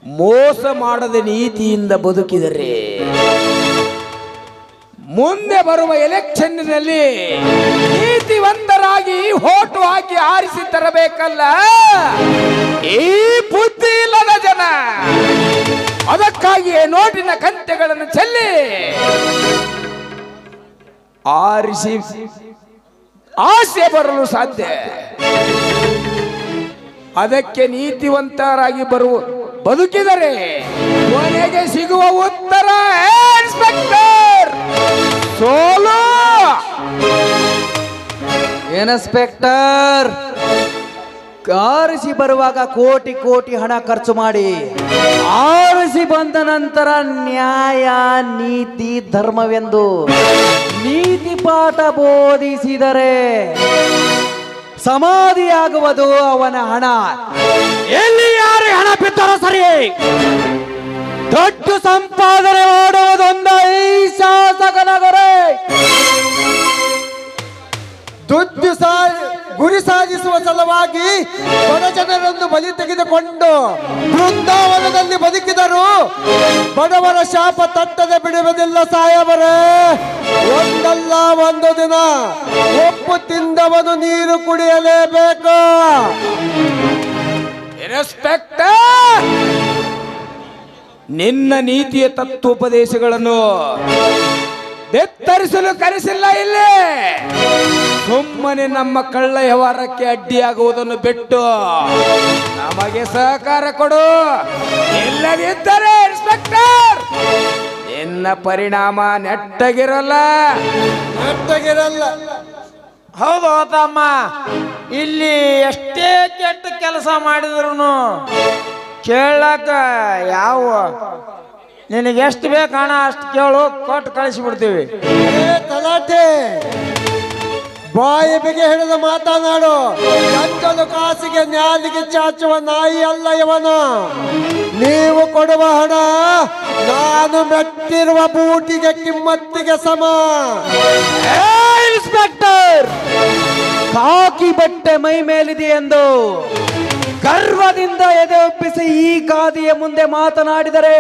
ಮೋಸ ಮಾಡದ ನೀತಿಯಿಂದ ಬದುಕಿದರೆ ಮುಂದೆ ಬರುವ ಎಲೆಕ್ಷನ್ನಲ್ಲಿ ನೀತಿವಂತರಾಗಿ ಓಟು ಹಾಕಿ ಆರಿಸಿ ತರಬೇಕಲ್ಲ ಈ ಬುದ್ಧಿ ಇಲ್ಲದ ಜನ. ಅದಕ್ಕಾಗಿಯೇ ನೋಟಿನ ಕಂತೆಗಳನ್ನು ಚೆಲ್ಲಿ ಆರಿಸಿ ಆಸೆ ಬರಲು ಸಾಧ್ಯ. ಅದಕ್ಕೆ ನೀತಿವಂತರಾಗಿ ಬದುಕಿದರೆ ಕೊನೆಗೆ ಸಿಗುವ ಉತ್ತರ ಇನ್ಸ್ಪೆಕ್ಟರ್ ಸೋಲು. ಇನ್ಸ್ಪೆಕ್ಟರ್, ಆರಿಸಿ ಬರುವಾಗ ಕೋಟಿ ಕೋಟಿ ಹಣ ಖರ್ಚು ಮಾಡಿ ಆರಿಸಿ ಬಂದ ನಂತರ ನ್ಯಾಯ ನೀತಿ ಧರ್ಮವೆಂದು ನೀತಿ ಪಾಠ ಬೋಧಿಸಿದರೆ ಸಮಾಧಿಯಾಗುವುದು ಅವನ ಹಣ. ಎಲ್ಲಿ ಯಾರು ಹಣ ಬಿತ್ತರೋ ಸರಿ, ದೊಡ್ಡ ಸಂಪಾದನೆ ಮಾಡುವುದೊಂದ ಈ ಶಾಸಕನಗರೇ. ಗುರಿ ಸಾಧಿಸುವ ಸಲುವಾಗಿ ಬಡ ಜನರನ್ನು ಬಲಿ ತೆಗೆದುಕೊಂಡು ಬೃಂದಾವನದಲ್ಲಿ ಬದುಕಿದರು ಬಡವರ ಶಾಪ ತಟ್ಟದೆ ಬಿಡುವುದಿಲ್ಲ ಸಾಯಬರೇ. ಒಂದಲ್ಲ ಒಂದು ದಿನ ಒಪ್ಪು ತಿಂದವನು ನೀರು ಕುಡಿಯಲೇಬೇಕು. ಇನ್ಸ್ಪೆಕ್ಟರ್, ನಿನ್ನ ನೀತಿಯ ತತ್ವೋಪದೇಶಗಳನ್ನು ಬೆತ್ತರಿಸಲು ಕರೆಸಿಲ್ಲ. ಇಲ್ಲಿ ಸುಮ್ಮನೆ ನಮ್ಮ ಕಳ್ಳ ವ್ಯವಹಾರಕ್ಕೆ ಅಡ್ಡಿಯಾಗುವುದನ್ನು ಬಿಟ್ಟು ನಮಗೆ ಸಹಕಾರ ಕೊಡು. ಇಲ್ಲದಿದ್ದರೆ ಇನ್ಸ್ಪೆಕ್ಟರ್, ನಿನ್ನ ಪರಿಣಾಮ ನೆಟ್ಟಗಿರಲ್ಲ. ಹೌದು ತಮ್ಮ, ಇಲ್ಲಿ ಎಷ್ಟೇ ಕೆಟ್ಟ ಕೆಲಸ ಮಾಡಿದ್ರು ಕೇಳಕ ಯಾವ ನಿನಗೆ ಎಷ್ಟು ಬೇಕು ಹಣ ಅಷ್ಟು ಕೇಳು, ಕೊಟ್ಟು ಕಳಿಸಿಬಿಡ್ತೀವಿ. ತಲಾಟೆ ಬಾಯಿ ಬಿಗೆ ಹಿಡಿದು ಮಾತನಾಡು. ಗಂಟಲು ಕಾಸಿಗೆ ನ್ಯಾಲಿಗೆ ಚಾಚುವ ನಾಯಿ ಅಲ್ಲ ಇವನು. ನೀವು ಕೊಡುವ ಹಣ ನಾನು ಮೆಟ್ಟಿರುವ ಬೂಟಿಗೆ ಕಿಮ್ಮತ್ತಿಗೆ ಸಮ. ಇನ್ಸ್ಪೆಕ್ಟರ್, ಕಾಕಿ ಬಟ್ಟೆ ಮೈ ಮೇಲಿದೆ ಎಂದು ಗರ್ವದಿಂದ ಎದೆ ಒಪ್ಪಿಸಿ ಈ ಗಾದಿಯ ಮುಂದೆ ಮಾತನಾಡಿದರೆ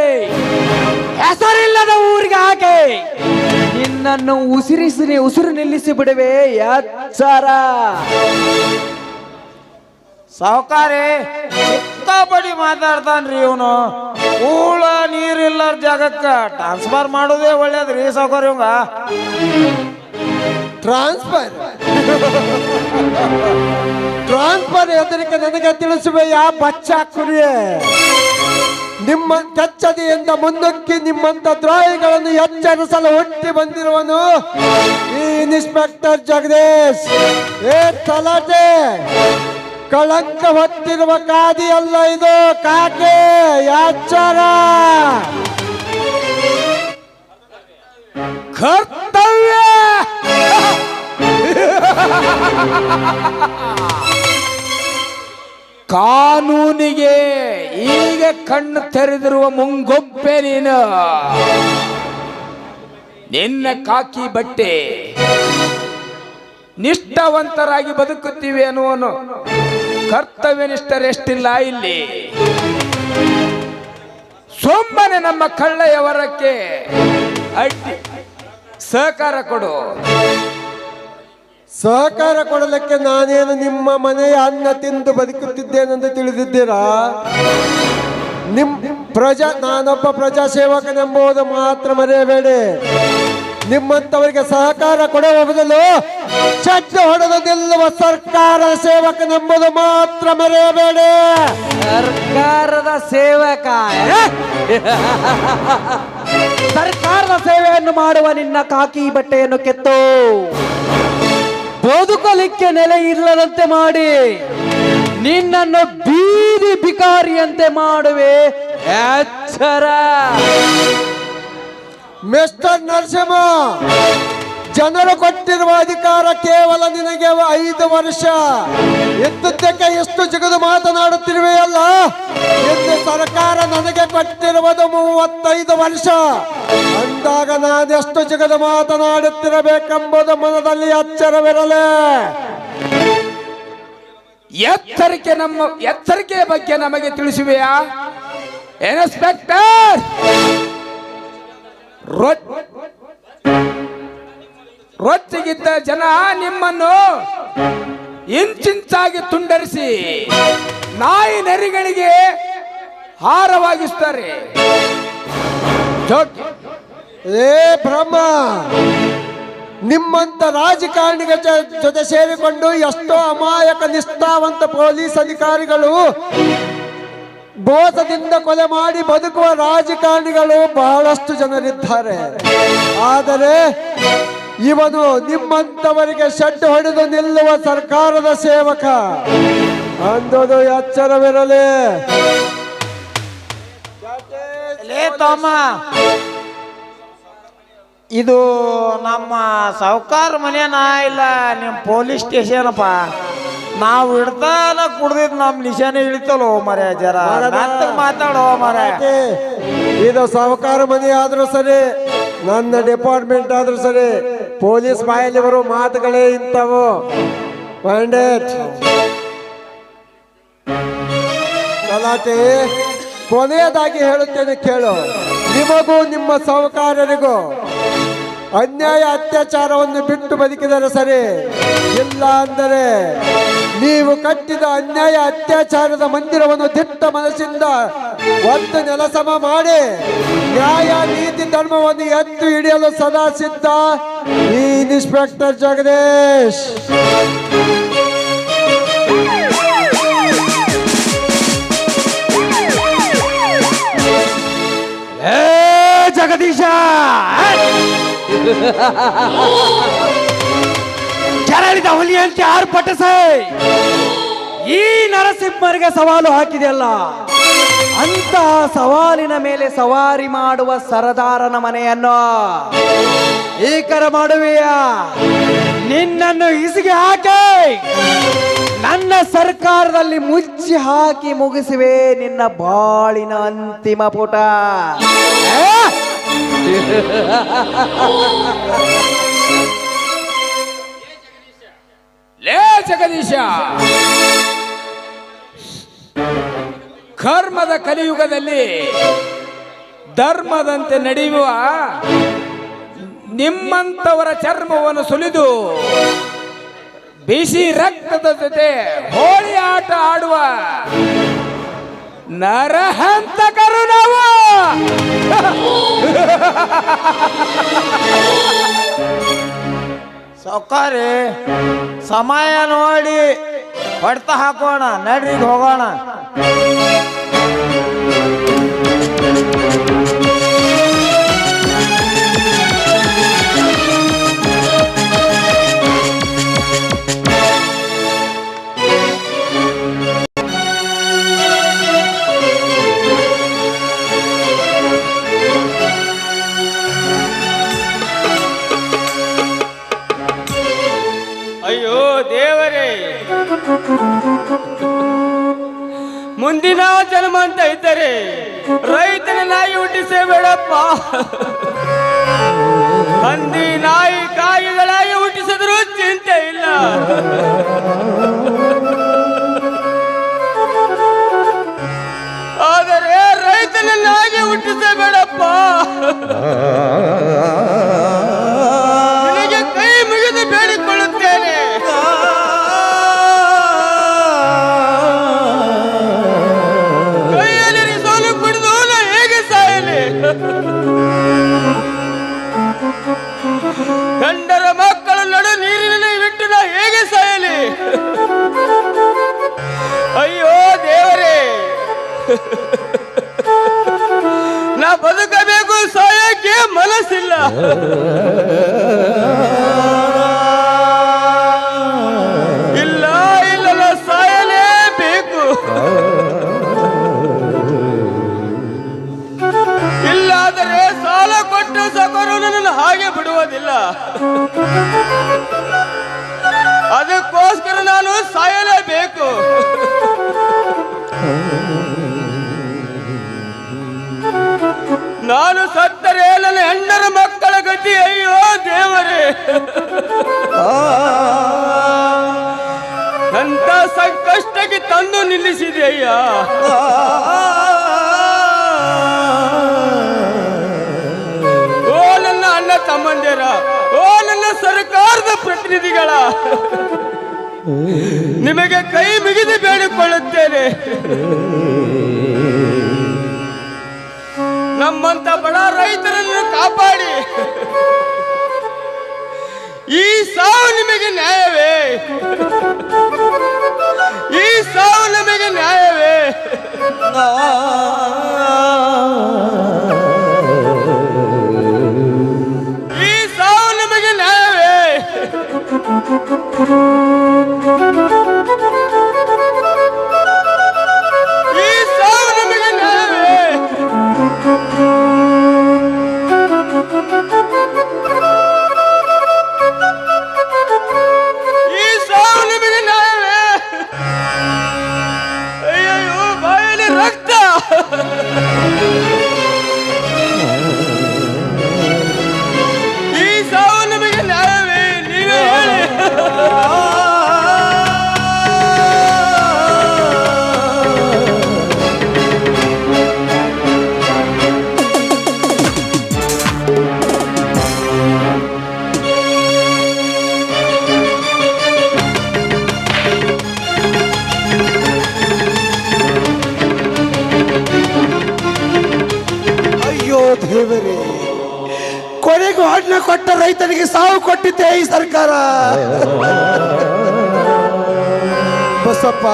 ಹೆಸರಿಲ್ಲದ ಊರಿಗೆ ಹಾಕಿ ನಿನ್ನನ್ನು ಉಸಿರು ನಿಲ್ಲಿಸಿ ಬಿಡುವೆ ಎಚ್ಚರ. ಸಾವುಕಾರಿ ಸಿಕ್ಕಾಪಡಿ ಮಾತಾಡ್ತಾನ್ರಿ ಇವನು. ಊಳ ನೀರಿಲ್ಲ ಜಾಗಕ್ಕ ಟ್ರಾನ್ಸ್ಫರ್ ಮಾಡೋದೇ ಒಳ್ಳೇದ್ರಿ ಸಾವುಕಾರಿ ಇವಂಗ. ಟ್ರಾನ್ಸ್ಫರ್ ಹೆದರಿಕೆ ನನಗೆ ತಿಳಿಸುವೆಯ ಬಚ್ಚ ಕುರಿಯೇ. ನಿಮ್ಮ ಕೆಚ್ಚದೆಯಿಂದ ಮುನ್ನುಗ್ಗಿ ನಿಮ್ಮಂತ ದ್ರೋಹಿಗಳನ್ನು ಎಚ್ಚರಿಸಲು ಹುಟ್ಟಿ ಬಂದಿರುವನು ಈ ಇನ್ಸ್ಪೆಕ್ಟರ್ ಜಗದೀಶ್. ಏ ತಲಾಟೆ, ಕಳಂಕ ಹೊತ್ತಿರುವ ಕಾದಿ ಅಲ್ಲ ಇದು, ಕಾಕೆ ಎಚ್ಚರ. ಕರ್ತವ್ಯ ಕಾನೂನಿಗೆ ಈಗ ಕಣ್ಣು ತೆರೆದಿರುವ ಮುಂಗೊಪ್ಪೆ ನೀನು. ನಿನ್ನ ಕಾಕಿ ಬಟ್ಟೆ ನಿಷ್ಠಾವಂತರಾಗಿ ಬದುಕುತ್ತೀವಿ ಅನ್ನುವನು ಕರ್ತವ್ಯನಿಷ್ಠರೆಷ್ಟಿಲ್ಲ ಇಲ್ಲಿ. ಸೊಮ್ಮನೆ ನಮ್ಮ ಕಳ್ಳಯವರಕ್ಕೆ ಅಡ್ಡಿ ಸಹಕಾರ ಕೊಡು. ಸಹಕಾರ ಕೊಡಲಿಕ್ಕೆ ನಾನೇನು ನಿಮ್ಮ ಮನೆಯ ಅನ್ನ ತಿಂದು ಬದುಕುತ್ತಿದ್ದೇನೆಂದು ತಿಳಿದಿದ್ದೀರಾ? ನಾನೊಬ್ಬ ಪ್ರಜಾಸೇವಕನೆಂಬುದು ಮಾತ್ರ ಮರೆಯಬೇಡಿ. ನಿಮ್ಮಂತವರಿಗೆ ಸಹಕಾರ ಕೊಡುವ ಬದಲು ಚಡ್ಡ ಹೊಡೆದು ನಿಲ್ಲುವ ಸರ್ಕಾರ ಸೇವಕನೆಂಬುದು ಮಾತ್ರ ಮರೆಯಬೇಡಿ. ಸರ್ಕಾರದ ಸೇವಕ, ಸರ್ಕಾರದ ಸೇವೆಯನ್ನು ಮಾಡುವ ನಿನ್ನ ಕಾಕಿ ಬಟ್ಟೆಯನ್ನು ಕೆತ್ತು ಬದುಕಲಿಕ್ಕೆ ನೆಲೆ ಇಲ್ಲದಂತೆ ಮಾಡಿ ನಿನ್ನನ್ನು ಬೀದಿ ಬಿಕಾರಿಯಂತೆ ಮಾಡುವೆ ಎಚ್ಚರ. ಮಿಸ್ಟರ್ ನರಸಿಂಹ, ಜನರು ಕೊಟ್ಟಿರುವ ಅಧಿಕಾರ ಕೇವಲ ನಿನಗೆ 5 ವರ್ಷ. ಇದ್ದಕ್ಕೆ ಎಷ್ಟು ಜಿಗಿದು ಮಾತನಾಡುತ್ತಿರುವೆಯಲ್ಲ. ಎಂದು ಸರ್ಕಾರ ನನಗೆ ಕೊಟ್ಟಿರುವುದು 35 ವರ್ಷ. ಅಂದಾಗ ನಾನೆಷ್ಟು ಜಿಗಿದು ಮಾತನಾಡುತ್ತಿರಬೇಕೆಂಬುದು ಮನದಲ್ಲಿ ಎಚ್ಚರವಿರಲೇ. ಎಚ್ಚರಿಕೆಯ ಬಗ್ಗೆ ನಮಗೆ ತಿಳಿಸುವೆಯಾ ಇನ್ಸ್ಪೆಕ್ಟರ್? ರೊಚ್ಚಿಗಿದ್ದ ಜನ ನಿಮ್ಮನ್ನು ಇಂಚಿಂಚಾಗಿ ತುಂಡರಿಸಿ ನಾಯಿ ನರಿಗಳಿಗೆ ಹಾರವಾಗಿಸ್ತಾರೆ. ಏ ಬ್ರಹ್ಮ, ನಿಮ್ಮಂತ ರಾಜಕಾರಣಿಗಳ ಜೊತೆ ಸೇರಿಕೊಂಡು ಎಷ್ಟೋ ಅಮಾಯಕ ನಿಷ್ಠಾವಂತ ಪೊಲೀಸ್ ಅಧಿಕಾರಿಗಳು ಮೋಸದಿಂದ ಕೊಲೆ ಮಾಡಿ ಬದುಕುವ ರಾಜಕಾರಣಿಗಳು ಬಹಳಷ್ಟು ಜನರಿದ್ದಾರೆ. ಆದರೆ ಇವನು ನಿಮ್ಮಂತವರಿಗೆ ಶೆಡ್ ಹೊಡೆದು ನಿಲ್ಲುವ ಸರ್ಕಾರದ ಸೇವಕ ಅಂದೋದು ಎಚ್ಚರವಿರಲಿ. ಇದು ನಮ್ಮ ಸಾವುಕಾರ ಮನೆನ ಇಲ್ಲ ನಿಮ್ಮ ಪೊಲೀಸ್ ಸ್ಟೇಷನಪ್ಪ. ನಾವು ಇಡ್ತಾನ ಕುಡ್ದಿದ್ ನಮ್ಮ ನಿಶಾನೆ ಇಳಿತಲ್ಲೋ ಮರ ಜರ ಮಾತಾಡೋ ಮರ. ಇದು ಸಾವುಕಾರ ಮನೆ ಆದ್ರೂ ಸರಿ, ನನ್ನ ಡಿಪಾರ್ಟ್ಮೆಂಟ್ ಆದ್ರೂ ಸರಿ, ಪೊಲೀಸ್ ಬಾಯಲ್ಲಿ ಬರೋ ಮಾತುಗಳೇ ಇಂಥವು. ಪಾಂಡೆಟ್ ಗಲಾಟೆ ಕೊನೆಯದಾಗಿ ಹೇಳುತ್ತೇನೆ ಕೇಳು. ನಿಮಗೂ ನಿಮ್ಮ ಸಾಹುಕಾರರಿಗೂ ಅನ್ಯಾಯ ಅತ್ಯಾಚಾರವನ್ನು ಬಿಟ್ಟು ಬದುಕಿದರೆ ಸರಿ, ಇಲ್ಲ ಅಂದರೆ ನೀವು ಕಟ್ಟಿದ ಅನ್ಯಾಯ ಅತ್ಯಾಚಾರದ ಮಂದಿರವನ್ನು ದಿಟ್ಟ ಮನಸ್ಸಿಂದ ಒಂದು ನೆಲಸಮ ಮಾಡಿ ನ್ಯಾಯ ನೀತಿ ಧರ್ಮವನ್ನು ಎತ್ತು ಹಿಡಿಯಲು ಸದಾ ಸಿದ್ಧ ಈ ಇನ್ಸ್ಪೆಕ್ಟರ್ ಜಗದೀಶ್. ಜಗದೀಶ, ಕೆರಳಿದ ಹುಲಿಯಂತೆ ಆರ್ಭಟಿಸೆ ಈ ನರಸಿಂಹರಿಗೆ ಸವಾಲು ಹಾಕಿದೆಯಲ್ಲ, ಅಂತಹ ಸವಾಲಿನ ಮೇಲೆ ಸವಾರಿ ಮಾಡುವ ಸರದಾರನ ಮನೆಯನ್ನು ಏಕರ ಮಾಡುವೆಯ? ನಿನ್ನನ್ನು ಇಸಿಗೆ ಹಾಕಿ ನನ್ನ ಸರ್ಕಾರದಲ್ಲಿ ಮುಚ್ಚಿ ಹಾಕಿ ಮುಗಿಸುವೆ ನಿನ್ನ ಬಾಳಿನ ಅಂತಿಮ ಪುಟ. ಲೇ ಜಗದೀಶ, ಕರ್ಮದ ಕಲಿಯುಗದಲ್ಲಿ ಧರ್ಮದಂತೆ ನಡೆಯುವ ನಿಮ್ಮಂಥವರ ಚರ್ಮವನ್ನು ಸುಲಿದು ಬಿಸಿ ರಕ್ತದ ಜೊತೆ ಹೋಳಿ ಆಟ ಆಡುವ ನರಹಂತಕರು ನಾವು. ಸೌಕಾರಿ ಸಮಯ ನೋಡಿ ಹೊಡ್ತ ಹಾಕೋಣ, ನಡ್ರಿ ಹೋಗೋಣ. ಅಯ್ಯೋ ದೇವರೇ, ಮುಂದಿನ ಜನ್ಮ ಅಂತ ಇದ್ದರೆ ರೈತನ ನಾಯಿ ಹುಟ್ಟಿಸಬೇಡಪ್ಪ. ಹಂದಿ ನಾಯಿ ಕಾಯಿಗಳಾಗಿ ಹುಟ್ಟಿಸಿದ್ರು ಚಿಂತೆ ಇಲ್ಲ. ಆದರೆ ರೈತನನ್ನಾಗಿ ಹುಟ್ಟಿಸಬೇಡಪ್ಪ. ನಿನಗೆ ಕೈ ಮುಗಿದು ಬೇಡಿಕೊಳ್ಳುತ್ತೇನೆ. ಕೈಯಲ್ಲಿ ಸೋಲು ಕುಡಿದು ನಾ ಹೇಗೆ ಸಾಯಲಿ? ಗಂಡರ ಮಕ್ಕಳ ನಡು ನೀರಿನಲ್ಲಿ ಬಿಟ್ಟು ನಾ ಹೇಗೆ ಸಾಯಲಿ? ಅಯ್ಯೋ ದೇವರೇ, ನಾ ಬದುಕಬೇಕು, ಸಾಯಕ್ಕೆ ಮನಸ್ಸಿಲ್ಲ. ಇಲ್ಲ ಇಲ್ಲ, ನಾ ಸಾಯಲೇಬೇಕು. ಇಲ್ಲಾದರೆ ಸಾಲ ಕೊಟ್ಟು ಸಕರು ನನ್ನನ್ನು ಹಾಗೆ ಬಿಡುವುದಿಲ್ಲ. ಅದಕ್ಕೋಸ್ಕರ ನಾನು ಸಾಯಲೇಬೇಕು. ನಾನು ಸತ್ತರೆ ನನ್ನ ಹೆಣ್ಣರ ಮಕ್ಕಳ ಗತಿ ಅಯ್ಯೋ ದೇವರೇ. ಅಂತ ಸಂಕಷ್ಟಕ್ಕೆ ತಂದು ನಿಲ್ಲಿಸಿದೆ ಅಯ್ಯ. ಓ ನನ್ನ ಅಣ್ಣ ತಮ್ಮಂದಿರ, ಓ ನನ್ನ ಸರ್ಕಾರದ ಪ್ರತಿನಿಧಿಗಳ, ನಿಮಗೆ ಕೈ ಮುಗಿದು ಬೇಡಿಕೊಳ್ಳುತ್ತೇನೆ. ನಮ್ಮಂತ ಬಡ ರೈತರನ್ನು ಕಾಪಾಡಿ. ಈ ಸಾವು ನಿಮಗೆ ನ್ಯಾಯವೇ? ಈ ಸಾವು ನಮಗೆ ನ್ಯಾಯವೇ? ಈ ಸಾವು ನಿಮಗೆ ನ್ಯಾಯವೇ? ಈ ಸಾವು ನಿಮಗೆ ನ್ಯಾಯವೇ? ಈ ಸಾವು ನಿಮಗೆ ನ್ಯಾಯವೇ? ಅಯ್ಯಯ್ಯೋ, ಬಾಯಲ್ಲಿ ರಕ್ತ. ಈ ಸಾವು ನಿಮಗೆ ನ್ಯಾಯವೇ? ನೀವೇ ಹೇಳಿ. ಅಯ್ಯೋ ದೇವರೇ, ಕೊನೆಗೂ ಅನ್ನ ಕೊಟ್ಟ ರೈತನಿಗೆ ಸಾವು ಕೊಟ್ಟಿದ್ದೆ ಈ ಸರ್ಕಾರ. ಬಸಪ್ಪ,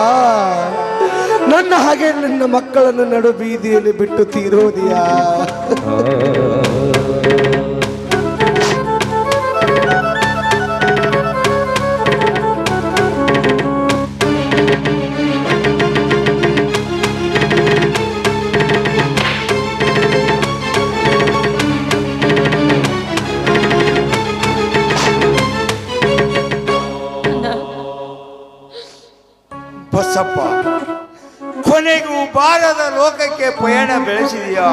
ನನ್ನ ಹಾಗೆ ನನ್ನ ಮಕ್ಕಳನ್ನು ನಡು ಬೀದಿಯಲ್ಲಿ ಬಿಟ್ಟು ತೀರೋದಿಯಾ? ಬಸಪ್ಪ, ಕೊನೆಗೂ ಬಾರದ ಲೋಕಕ್ಕೆ ಪಯಣ ಬೆಳೆಸಿದೀಯಾ?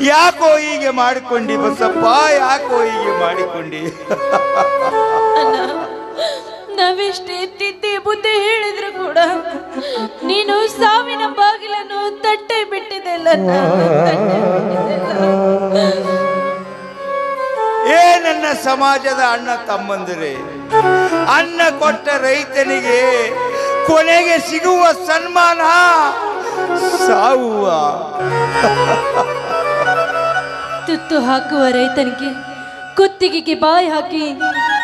ಯಾಕೋ ಹೀಗೆ ಮಾಡಿಕೊಂಡಿ ಬಸಪ್ಪ? ಯಾಕೋ ಹೀಗೆ ಮಾಡಿಕೊಂಡಿ? ಅಣ್ಣ, ನಾವೆಷ್ಟೇ ತಿದ್ದಿ ಬುದ್ಧಿ ಹೇಳಿದ್ರು ಕೂಡ ನೀನು ಸಾವಿನ ಬಾಗಿಲನ್ನು ತಟ್ಟೆ ಬಿಟ್ಟಿದೆಲ್ಲ. ಏ ನನ್ನ ಸಮಾಜದ ಅಣ್ಣ ತಮ್ಮಂದಿರೇ, ಅನ್ನ ಕೊಟ್ಟ ರೈತನಿಗೆ ಕೊನೆಗೆ ಸಿಗುವ ಸನ್ಮಾನ ಸಾವುವ. ತುತ್ತು ಹಾಕುವ ರೈತನಿಗೆ ಕುತ್ತಿಗೆಗೆ ಬಾಯಿ ಹಾಕಿ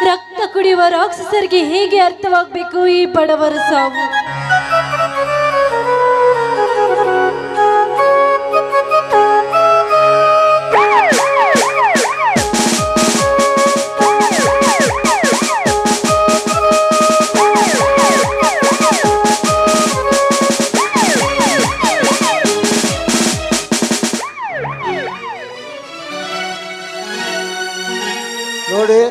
ರಕ್ತ ಕುಡಿಯುವ ರಾಕ್ಷಸರಿಗೆ ಹೇಗೆ ಅರ್ಥವಾಗಬೇಕು ಈ ಬಡವರ ಸಾವು? ನೋಡಿ,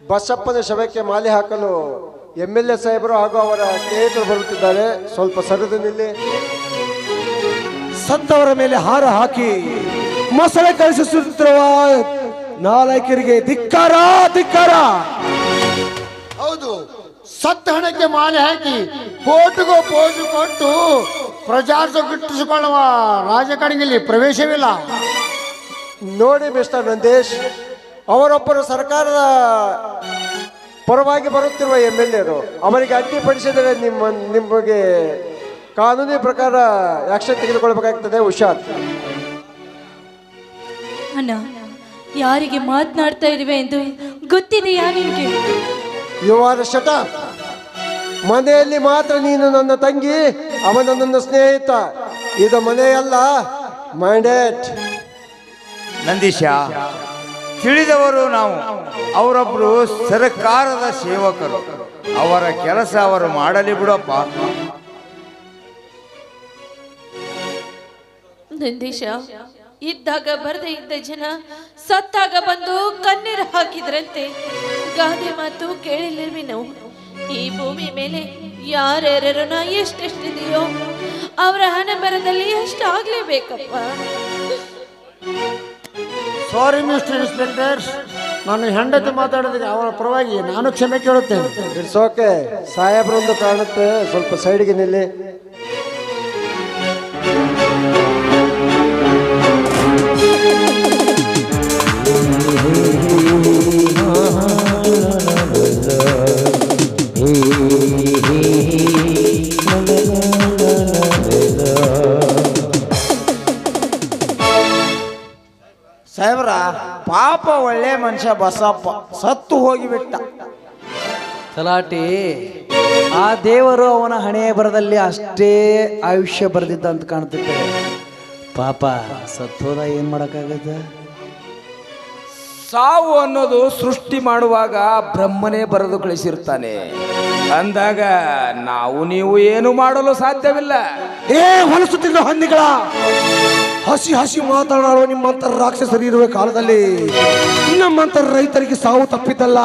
ಬಸಪ್ಪನ ಶವಕ್ಕೆ ಮಾಲೆ ಹಾಕಲು MLA ಸಾಹೇಬರು ಹಾಗೂ ಅವರ ಸ್ನೇಹಿತರು ಬರುತ್ತಿದ್ದಾರೆ. ಸ್ವಲ್ಪ ಸರಿದು ನಿಲ್ಲಿ. ಸತ್ತವರ ಮೇಲೆ ಹಾರ ಹಾಕಿ ಮೊಸಳೆ ಕಳಿಸುತ್ತಿರುವ ನಾಲಾಯಕರಿಗೆ ಧಿಕ್ಕಾರ ಧಿಕ್ಕಾರ. ಹೌದು, ಸತ್ತ ಹಣಕ್ಕೆ ಮಾಲೆ ಹಾಕಿ ಕೋರ್ಟ್ಗೂ ಪೋಜು ಕೊಟ್ಟು ಪ್ರಜಾರ್ಥ ಗಿಟ್ಟಿಸಿಕೊಳ್ಳುವ ರಾಜಕಾರಣಿಯಲ್ಲಿ ಪ್ರವೇಶವಿಲ್ಲ. ನೋಡಿ ಮಿಸ್ಟರ್ ನಂದೇಶ್, ಅವರೊಬ್ಬರು ಸರ್ಕಾರದ ಪರವಾಗಿ ಬರುತ್ತಿರುವ MLAರು. ಅವರಿಗೆ ಅಡ್ಡಿಪಡಿಸಿದರೆ ನಿಮಗೆ ಕಾನೂನಿ ಪ್ರಕಾರ ಆಕ್ಷನ್ ತೆಗೆದುಕೊಳ್ಬೇಕಾಗ್ತದೆ. ಹುಷಾರ್. ಅಣ್ಣ, ಯಾರಿಗೆ ಮಾತನಾಡ್ತಾ ಇರುವೆ ಎಂದು ಗೊತ್ತಿದೆಯಾ ನಿನಗೆ? You are shut up. ಮನೆಯಲ್ಲಿ ಮಾತ್ರ ನೀನು ನನ್ನ ತಂಗಿ, ಅವನ ನನ್ನ ಸ್ನೇಹಿತ. ಇದು ಮನೆಯಲ್ಲ, ಮೈಂಡೆಡ್. ನಂದೀಶ, ತಿಳಿದವರು ನಾವು. ಅವರೊಬ್ಬರು ಸರ್ಕಾರದ ಸೇವಕರು. ಅವರ ಕೆಲಸ ಅವರು ಮಾಡಲಿ ಬಿಡಪ್ಪ. ನಂದೀಶ, ಇದ್ದಾಗ ಬರದೇ ಇದ್ದ ಜನ ಸತ್ತಾಗ ಬಂದು ಕಣ್ಣೀರು ಹಾಕಿದ್ರಂತೆ. ಗಾದೆ ಮಾತು ಕೇಳಿಲ್ವಿ ನಾವು? ಈ ಭೂಮಿ ಮೇಲೆ ಯಾರ್ಯಾರ ಎಷ್ಟೆಷ್ಟಿದೆಯೋ ಅವರ ಹಣೆ ಬರದಲ್ಲಿ ಎಷ್ಟಾಗ್ಲೇಬೇಕಪ್ಪ. ಸಾರಿ ಮಿಸ್ಟರ್ ಇನ್ಸ್ಪೆಕ್ಟರ್, ನಾನು ಹೆಂಡತಿ ಮಾತಾಡೋದಕ್ಕೆ ಅವರ ಪರವಾಗಿ ನಾನು ಕ್ಷಮೆ ಕೇಳುತ್ತೇನೆ. It's okay. ಸಾಹೇಬ್ರೊಂದು ಕಾಣುತ್ತೆ, ಸ್ವಲ್ಪ ಸೈಡ್ಗೆ ನಿಲ್ಲಿ. ಸಾಹೇಬ್ರ, ಪಾಪ ಒಳ್ಳೆ ಮನುಷ್ಯ ಬಸಪ್ಪ ಸತ್ತು ಹೋಗಿಬಿಟ್ಟ. ತಲಾಟಿ, ಆ ದೇವರು ಅವನ ಹಣೆಯ ಬರದಲ್ಲಿ ಅಷ್ಟೇ ಆಯುಷ್ಯ ಬರೆದಿದ್ದ ಅಂತ ಕಾಣ್ತಿದ್ದೆ. ಪಾಪ ಸತ್ತೋದ ಏನ್ ಮಾಡಕ್ಕಾಗತ್ತ? ಸಾವು ಅನ್ನೋದು ಸೃಷ್ಟಿ ಮಾಡುವಾಗ ಬ್ರಹ್ಮನೇ ಬರೆದು ಕಳಿಸಿರ್ತಾನೆ. ಅಂದಾಗ ನಾವು ನೀವು ಏನು ಮಾಡಲು ಸಾಧ್ಯವಿಲ್ಲ. ಏ ಹೊಲಸುತ್ತಿದ್ದ ಹಂದಿಗಳ, ಹಸಿ ಹಸಿ ಮಾತನಾಡುವ ನಿಮ್ಮಂತರ ರಾಕ್ಷಸರು ಇರುವ ಕಾಲದಲ್ಲಿ ನಮ್ಮಂತರ ರೈತರಿಗೆ ಸಾವು ತಪ್ಪಿದ್ದಲ್ಲ.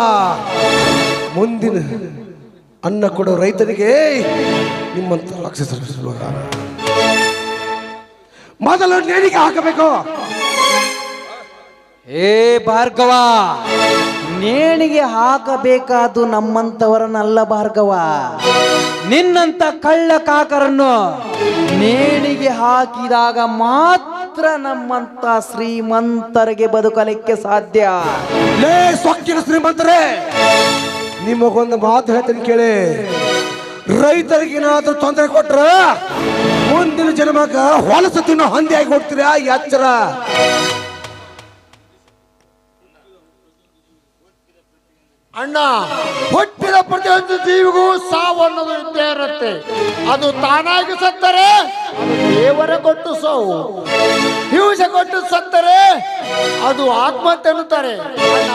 ಮುಂದಿನ ಅನ್ನ ಕೊಡೋ ರೈತರಿಗೆ ನಿಮ್ಮಂತ ರಾಕ್ಷಸರು ಮೊದಲು ನೇಣಿಗೆ ಹಾಕಬೇಕು. ಏ ಭಾರ್ಗವ, ನೇಣಿಗೆ ಹಾಕಬೇಕಾದು ನಮ್ಮಂತವರನ್ನಲ್ಲ ಭಾರ್ಗವ. ನಿನ್ನಂತ ಕಳ್ಳ ಕಾಕರನ್ನು ನೇಣಿಗೆ ಹಾಕಿದಾಗ ಮಾತ್ರ ನಮ್ಮಂತ ಶ್ರೀಮಂತರಿಗೆ ಬದುಕಲಿಕ್ಕೆ ಸಾಧ್ಯ. ಲೇ ಸೊಕ್ಕಿನ ಶ್ರೀಮಂತರೇ, ನಿಮಗೊಂದು ಮಾತು ಹೇಳ್ತೀನಿ ಕೇಳಿ. ರೈತರಿಗೆ ಏನಾದ್ರೂ ತೊಂದರೆ ಕೊಟ್ರ ಮುಂದಿನ ಜನ್ಮಕ್ಕ ಹೊಲಸು ತಿನ್ನೋ ಹಂದಿ ಆಗಿ ಹೋಗ್ತೀರಾ? ಎಚ್ಚರ. ಅಣ್ಣ, ಹುಟ್ಟಿದ ಪ್ರತಿಯೊಂದು ಜೀವಿಗೂ ಸಾವು ಅನ್ನೋದು ಇದ್ದೇ ಇರುತ್ತೆ. ಅದು ತಾನಾಗಿ ಸತ್ತರೆ ಅದು ದೇವರ ಕೊಟ್ಟು ಸಾವು, ಹಿಂಸೆ ಕೊಟ್ಟು ಸತ್ತರೆ ಅದು ಆತ್ಮಹತ್ಯೆ ಅನ್ನುತ್ತಾರೆ. ಅಣ್ಣ,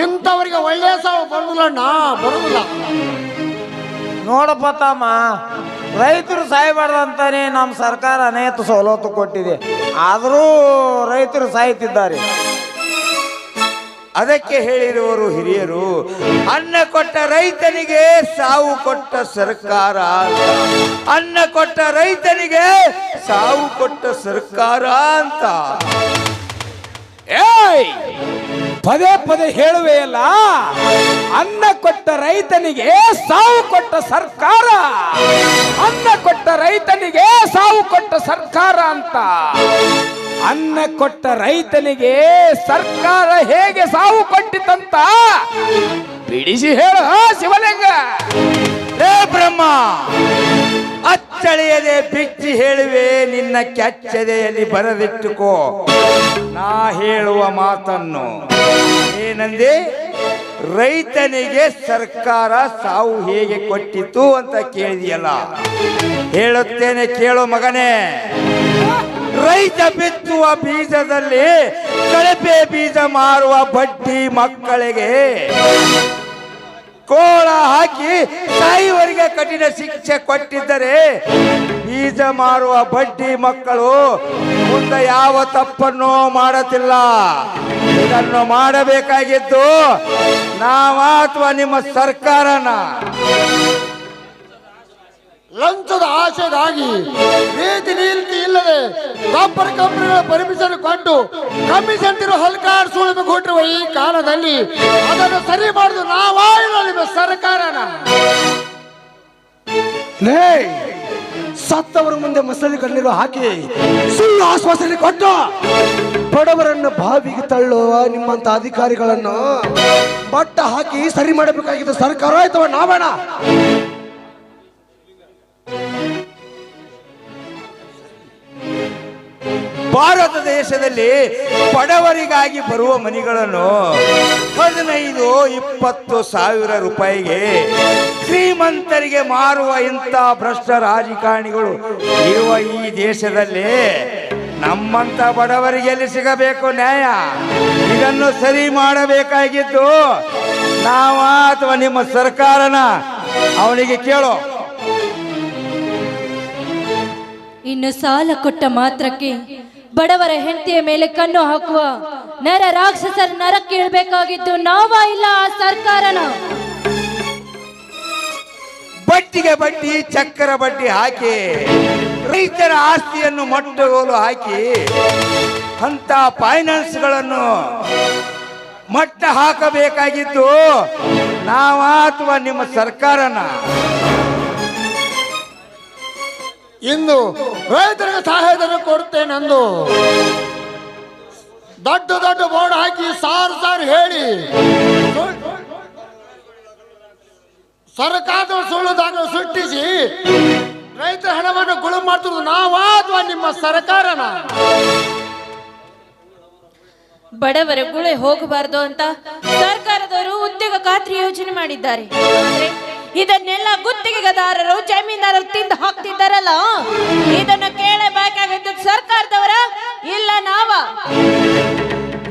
ಇಂಥವರಿಗೆ ಒಳ್ಳೆಯ ಸಾವು ಬರುದಿಲ್ಲ ಅಣ್ಣ, ಬರುದಿಲ್ಲ. ನೋಡಪ್ಪ ತಮ್ಮ, ರೈತರು ಸಾಯಬಾರ್ದಂತಾನೆ ನಮ್ಮ ಸರ್ಕಾರ ಅನೇಕ ಸವಲತ್ತು ಕೊಟ್ಟಿದೆ. ಆದರೂ ರೈತರು ಸಾಯ್ತಿದ್ದಾರೆ. ಅದಕ್ಕೆ ಹೇಳಿರುವರು ಹಿರಿಯರು, ಅನ್ನ ಕೊಟ್ಟ ರೈತನಿಗೆ ಸಾವು ಕೊಟ್ಟ ಸರ್ಕಾರ. ಅನ್ನ ಕೊಟ್ಟ ರೈತನಿಗೆ ಸಾವು ಕೊಟ್ಟ ಸರ್ಕಾರ ಅಂತ. ಏಯ್, ಪದೇ ಪದೇ ಹೇಳುವೆಯಲ್ಲ, ಅನ್ನ ಕೊಟ್ಟ ರೈತನಿಗೆ ಸಾವು ಕೊಟ್ಟ ಸರ್ಕಾರ, ಅನ್ನ ಕೊಟ್ಟ ರೈತನಿಗೆ ಸಾವು ಕೊಟ್ಟ ಸರ್ಕಾರ ಅಂತ. ಅನ್ನ ಕೊಟ್ಟ ರೈತನಿಗೆ ಸರ್ಕಾರ ಹೇಗೆ ಸಾವು ಕೊಟ್ಟಿತಂತ ಬಿಡಿಸಿ ಹೇಳು ಶಿವಲಿಂಗ. ರೇ ಬ್ರಹ್ಮ, ಅಚ್ಚಳಿಯದೆ ಬಿಚ್ಚಿ ಹೇಳುವೆ, ನಿನ್ನ ಕೆಚ್ಚದೆಯಲ್ಲಿ ಬರೆದಿಟ್ಟುಕೋ ನಾ ಹೇಳುವ ಮಾತನ್ನು. ಏನಂದೆ? ರೈತನಿಗೆ ಸರ್ಕಾರ ಸಾವು ಹೇಗೆ ಕೊಟ್ಟಿತು ಅಂತ ಕೇಳಿದೆಯಲ್ಲ, ಹೇಳುತ್ತೇನೆ ಕೇಳು ಮಗನೇ. ರೈತ ಬಿತ್ತುವ ಬೀಜದಲ್ಲಿ ಕಳಪೆ ಬೀಜ ಮಾರುವ ಬಡ್ಡಿ ಮಕ್ಕಳಿಗೆ ಕೋಳ ಹಾಕಿ ಸಾಯುವವರಿಗೆ ಕಠಿಣ ಶಿಕ್ಷೆ ಕೊಟ್ಟಿದ್ದರೆ, ಬೀಜ ಮಾರುವ ಬಡ್ಡಿ ಮಕ್ಕಳು ಮುಂದೆ ಯಾವ ತಪ್ಪನ್ನು ಮಾಡುತ್ತಿಲ್ಲ. ಇದನ್ನು ಮಾಡಬೇಕಾಗಿದ್ದು ನಾವ ಅಥವಾ ನಿಮ್ಮ ಸರ್ಕಾರನ? ಲಂಚದ ಆಶೆಗಾಗಿ ನೀತಿ ನೀತಿ ಇಲ್ಲದೆ ರಬ್ಬರ್ ಕಂಪನಿಗಳ ಪರ್ಮಿಷನ್ ಕೊಟ್ಟು ಕಮಿಷನ್ ತಿರು ಹಲ್ಕಾರ್ ಸುಳಿಮೆ ಕೊಟ್ಟಿರುವ ಈ ಕಾಲದಲ್ಲಿ ಅದನ್ನು ಸರಿ ಮಾಡುದು ನಾವಾಗಿಲ್ಲ ನಿಮ್ಮ ಸರ್ಕಾರನ. ಸತ್ತವರ ಮುಂದೆ ಮಸಳಿ ಕಣ್ಣೀರು ಹಾಕಿ ಸುಳ್ಳು ಆಶ್ವಾಸನೆ ಕೊಟ್ಟು ಬಡವರನ್ನು ಬಾವಿಗೆ ತಳ್ಳುವ ನಿಮ್ಮಂತ ಅಧಿಕಾರಿಗಳನ್ನು ಬಟ್ಟ ಹಾಕಿ ಸರಿ ಮಾಡಬೇಕಾಗಿದ್ದು ಸರ್ಕಾರ ಅಥವಾ ನಾವೇಣ? ಭಾರತ ದೇಶದಲ್ಲಿ ಬಡವರಿಗಾಗಿ ಬರುವ ಮನೆಗಳನ್ನು 15-20 ಸಾವಿರ ರೂಪಾಯಿಗೆ ಶ್ರೀಮಂತರಿಗೆ ಮಾರುವ ಇಂಥ ಭ್ರಷ್ಟ ರಾಜಕಾರಣಿಗಳು ಇರುವ ಈ ದೇಶದಲ್ಲಿ ನಮ್ಮಂತ ಬಡವರಿಗೆ ಎಲ್ಲಿ ಸಿಗಬೇಕು ನ್ಯಾಯ? ಇದನ್ನು ಸರಿ ಮಾಡಬೇಕಾಗಿದ್ದು ನಾವ ಅಥವಾ ನಿಮ್ಮ ಸರ್ಕಾರನ? ಅವನಿಗೆ ಕೇಳೋ. ಇನ್ನು ಸಾಲ ಕೊಟ್ಟ ಮಾತ್ರಕ್ಕೆ ಬಡವರ ಹೆಂಡತಿಯ ಮೇಲೆ ಕಣ್ಣು ಹಾಕುವ ನರ ರಾಕ್ಷಸರ ನರಕ್ಕೆ ಇಳಬೇಕಾಗಿದ್ದು ನಾವಾ ಇಲ್ಲ ಆ ಸರ್ಕಾರನ? ಬಡ್ಡಿಗೆ ಬಡ್ಡಿ, ಚಕ್ರ ಬಡ್ಡಿ ಹಾಕಿ ರೈತರ ಆಸ್ತಿಯನ್ನು ಮಟ್ಟಗೋಲು ಹಾಕಿ ಅಂತ ಫೈನಾನ್ಸ್ಗಳನ್ನು ಮಟ್ಟ ಹಾಕಬೇಕಾಗಿದ್ದು ನಾವ ಅಥವಾ ನಿಮ್ಮ ಸರ್ಕಾರನ? ಇಂದು ರೈತರಿಗೆ ಸಹಾಯಧನ ಕೊಡ್ತೇನೆಂದು ದೊಡ್ಡ ದೊಡ್ಡ ಬೋರ್ಡ್ ಹಾಕಿ ಸಾರ್ ಹೇಳಿ ಸರ್ಕಾರದ ಸುಳ್ಳು ದಾಖಲೆ ಸೃಷ್ಟಿಸಿ ರೈತರ ಹಣವನ್ನು ಗುಳು ಮಾಡ್ತಿರೋದು ನಾವಾ ಅಥವಾ ನಿಮ್ಮ ಸರ್ಕಾರನ? ಬಡವರ ಗುಳೆ ಹೋಗಬಾರದು ಅಂತ ಸರ್ಕಾರದವರು ಉದ್ಯೋಗ ಖಾತ್ರಿ ಯೋಜನೆ ಮಾಡಿದ್ದಾರೆ. ಆದ್ರೆ ಇದನ್ನೆಲ್ಲ ಗುತ್ತಿಗೆದಾರರು, ಜಮೀನ್ದಾರರು ತಿಂದು ಹಾಕ್ತಿದ್ದಾರಲ್ಲ, ಇದನ್ನು ಕೇಳಬೇಕಾಗಿದ್ದು ಸರ್ಕಾರದವರ ಇಲ್ಲ ನಾವ?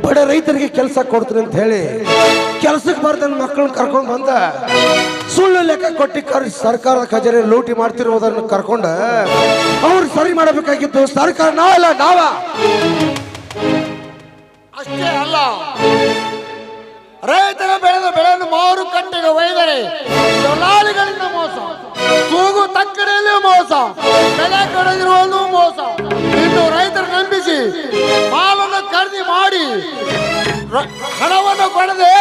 ಬಡ ರೈತರಿಗೆ ಕೆಲಸ ಕೊಡ್ತೀನಿ ಅಂತ ಹೇಳಿ ಕೆಲಸಕ್ಕೆ ಬರ್ದ ಮಕ್ಕಳನ್ನ ಕರ್ಕೊಂಡು ಬಂದ ಸುಳ್ಳು ಲೆಕ್ಕ ಕೊಟ್ಟಿ ಸರ್ಕಾರದ ಖಜಾನೆ ಲೂಟಿ ಮಾಡ್ತಿರುವುದನ್ನು ಕರ್ಕೊಂಡ ಅವ್ರು ಸರಿ ಮಾಡಬೇಕಾಗಿತ್ತು ಸರ್ಕಾರ, ನಾವಲ್ಲ ನಾವ? ಅಷ್ಟೇ ಅಲ್ಲ, ರೈತರ ಬೆಳೆಯನ್ನು ಮಾರುಕಟ್ಟೆಗೆ ಒಯ್ದರೆ ದಲ್ಲಾಳಿಗಳಿಂದ ಮೋಸ, ತೂಗು ತಕ್ಕಡೆಯಲ್ಲೂ ಮೋಸ, ಬೆಲೆ ಕಡಿದಿರುವಲ್ಲೂ ಮೋಸ. ಇನ್ನು ರೈತರು ನಂಬಿಸಿ ಮಾಲನ್ನು ಖರೀದಿ ಮಾಡಿ ಹಣವನ್ನು ಕೊಡದೆ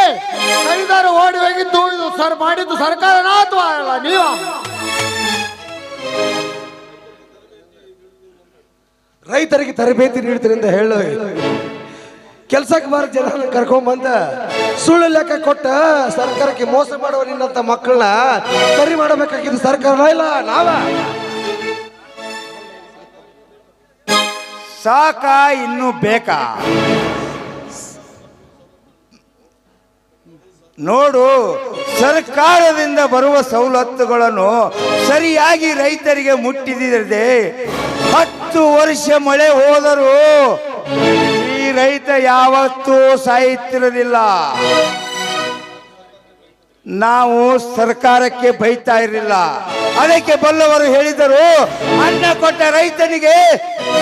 ಖರೀದಾರ ಓಡಿ ಹೋಗಿದ್ದು ಇದು ಮಾಡಿದ್ದು ಸರ್ಕಾರನ ಅಥವಾ ಅಲ್ಲ ನೀವ? ರೈತರಿಗೆ ತರಬೇತಿ ನೀಡ್ತೀನಿ ಅಂತ ಹೇಳು ಕೆಲಸಕ್ಕೆ ಬಾರ ಜನ ಕರ್ಕೊಂಡ್ ಬಂದ ಸುಳ್ಳು ಲೆಕ್ಕ ಕೊಟ್ಟ ಸರ್ಕಾರಕ್ಕೆ ಮೋಸ ಮಾಡುವ ನಿನ್ನಂತ ಮಕ್ಕಳನ್ನ ಸರಿ ಮಾಡಬೇಕಾಗಿದ್ದು ಸರ್ಕಾರ ಇಲ್ಲ ನಾವ? ಸಾಕ ಇನ್ನು ಬೇಕಾ? ನೋಡು, ಸರ್ಕಾರದಿಂದ ಬರುವ ಸವಲತ್ತುಗಳನ್ನು ಸರಿಯಾಗಿ ರೈತರಿಗೆ ಮುಟ್ಟಿದಿರದೆ 10 ವರ್ಷ ಮಳೆ ಹೋದರೂ ಈ ರೈತ ಯಾವತ್ತೂ ಸಾಯುತ್ತಿರಲಿಲ್ಲ. ನಾವು ಸರ್ಕಾರಕ್ಕೆ ಬೈತಾ ಇರಲಿಲ್ಲ. ಅದಕ್ಕೆ ಬಲ್ಲವರು ಹೇಳಿದರು, ಅನ್ನ ಕೊಟ್ಟ ರೈತನಿಗೆ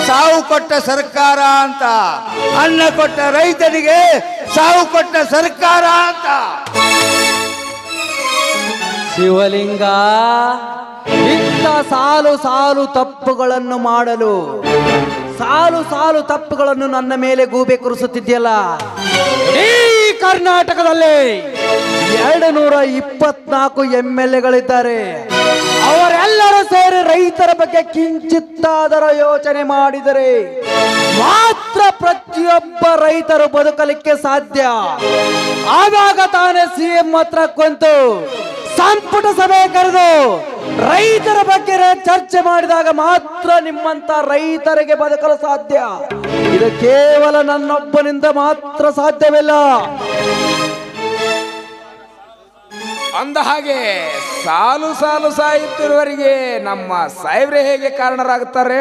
ಸಾವು ಕೊಟ್ಟ ಸರ್ಕಾರ ಅಂತ. ಅನ್ನ ಕೊಟ್ಟ ರೈತನಿಗೆ ಸಾವು ಕೊಟ್ಟ ಸರ್ಕಾರ ಅಂತ. ಶಿವಲಿಂಗ, ಇಂಥ ಸಾಲು ಸಾಲು ತಪ್ಪುಗಳನ್ನು ಮಾಡಲು ಸಾಲು ಸಾಲು ತಪ್ಪುಗಳನ್ನು ನನ್ನ ಮೇಲೆ ಗೂಬೆ ಕುರಿಸುತ್ತಿದ್ಯಲ್ಲ, ಈ ಕರ್ನಾಟಕದಲ್ಲಿ 224 MLAಗಳಿದ್ದಾರೆ. ಅವರೆಲ್ಲರೂ ಸೇರಿ ರೈತರ ಬಗ್ಗೆ ಕಿಂಚಿತ್ತಾದರ ಯೋಚನೆ ಮಾಡಿದರೆ ಮಾತ್ರ ಪ್ರತಿಯೊಬ್ಬ ರೈತರು ಬದುಕಲಿಕ್ಕೆ ಸಾಧ್ಯ. ಆವಾಗ ತಾನೇ CM ಹತ್ರ ಕುಂತು ಸಂಪುಟ ಸಭೆ ಕರೆದು ರೈತರ ಬಗ್ಗೆ ಚರ್ಚೆ ಮಾಡಿದಾಗ ಮಾತ್ರ ನಿಮ್ಮಂತ ರೈತರಿಗೆ ಬದುಕಲು ಸಾಧ್ಯ. ಇದು ಕೇವಲ ನನ್ನೊಬ್ಬನಿಂದ ಮಾತ್ರ ಸಾಧ್ಯವಿಲ್ಲ. ಅಂದ ಹಾಗೆ ಸಾಲು ಸಾಲು ಸಾಯುತ್ತಿರುವವರಿಗೆ ನಮ್ಮ ಸಾಹೇಬ್ರೆ ಹೇಗೆ ಕಾರಣರಾಗುತ್ತಾರೆ?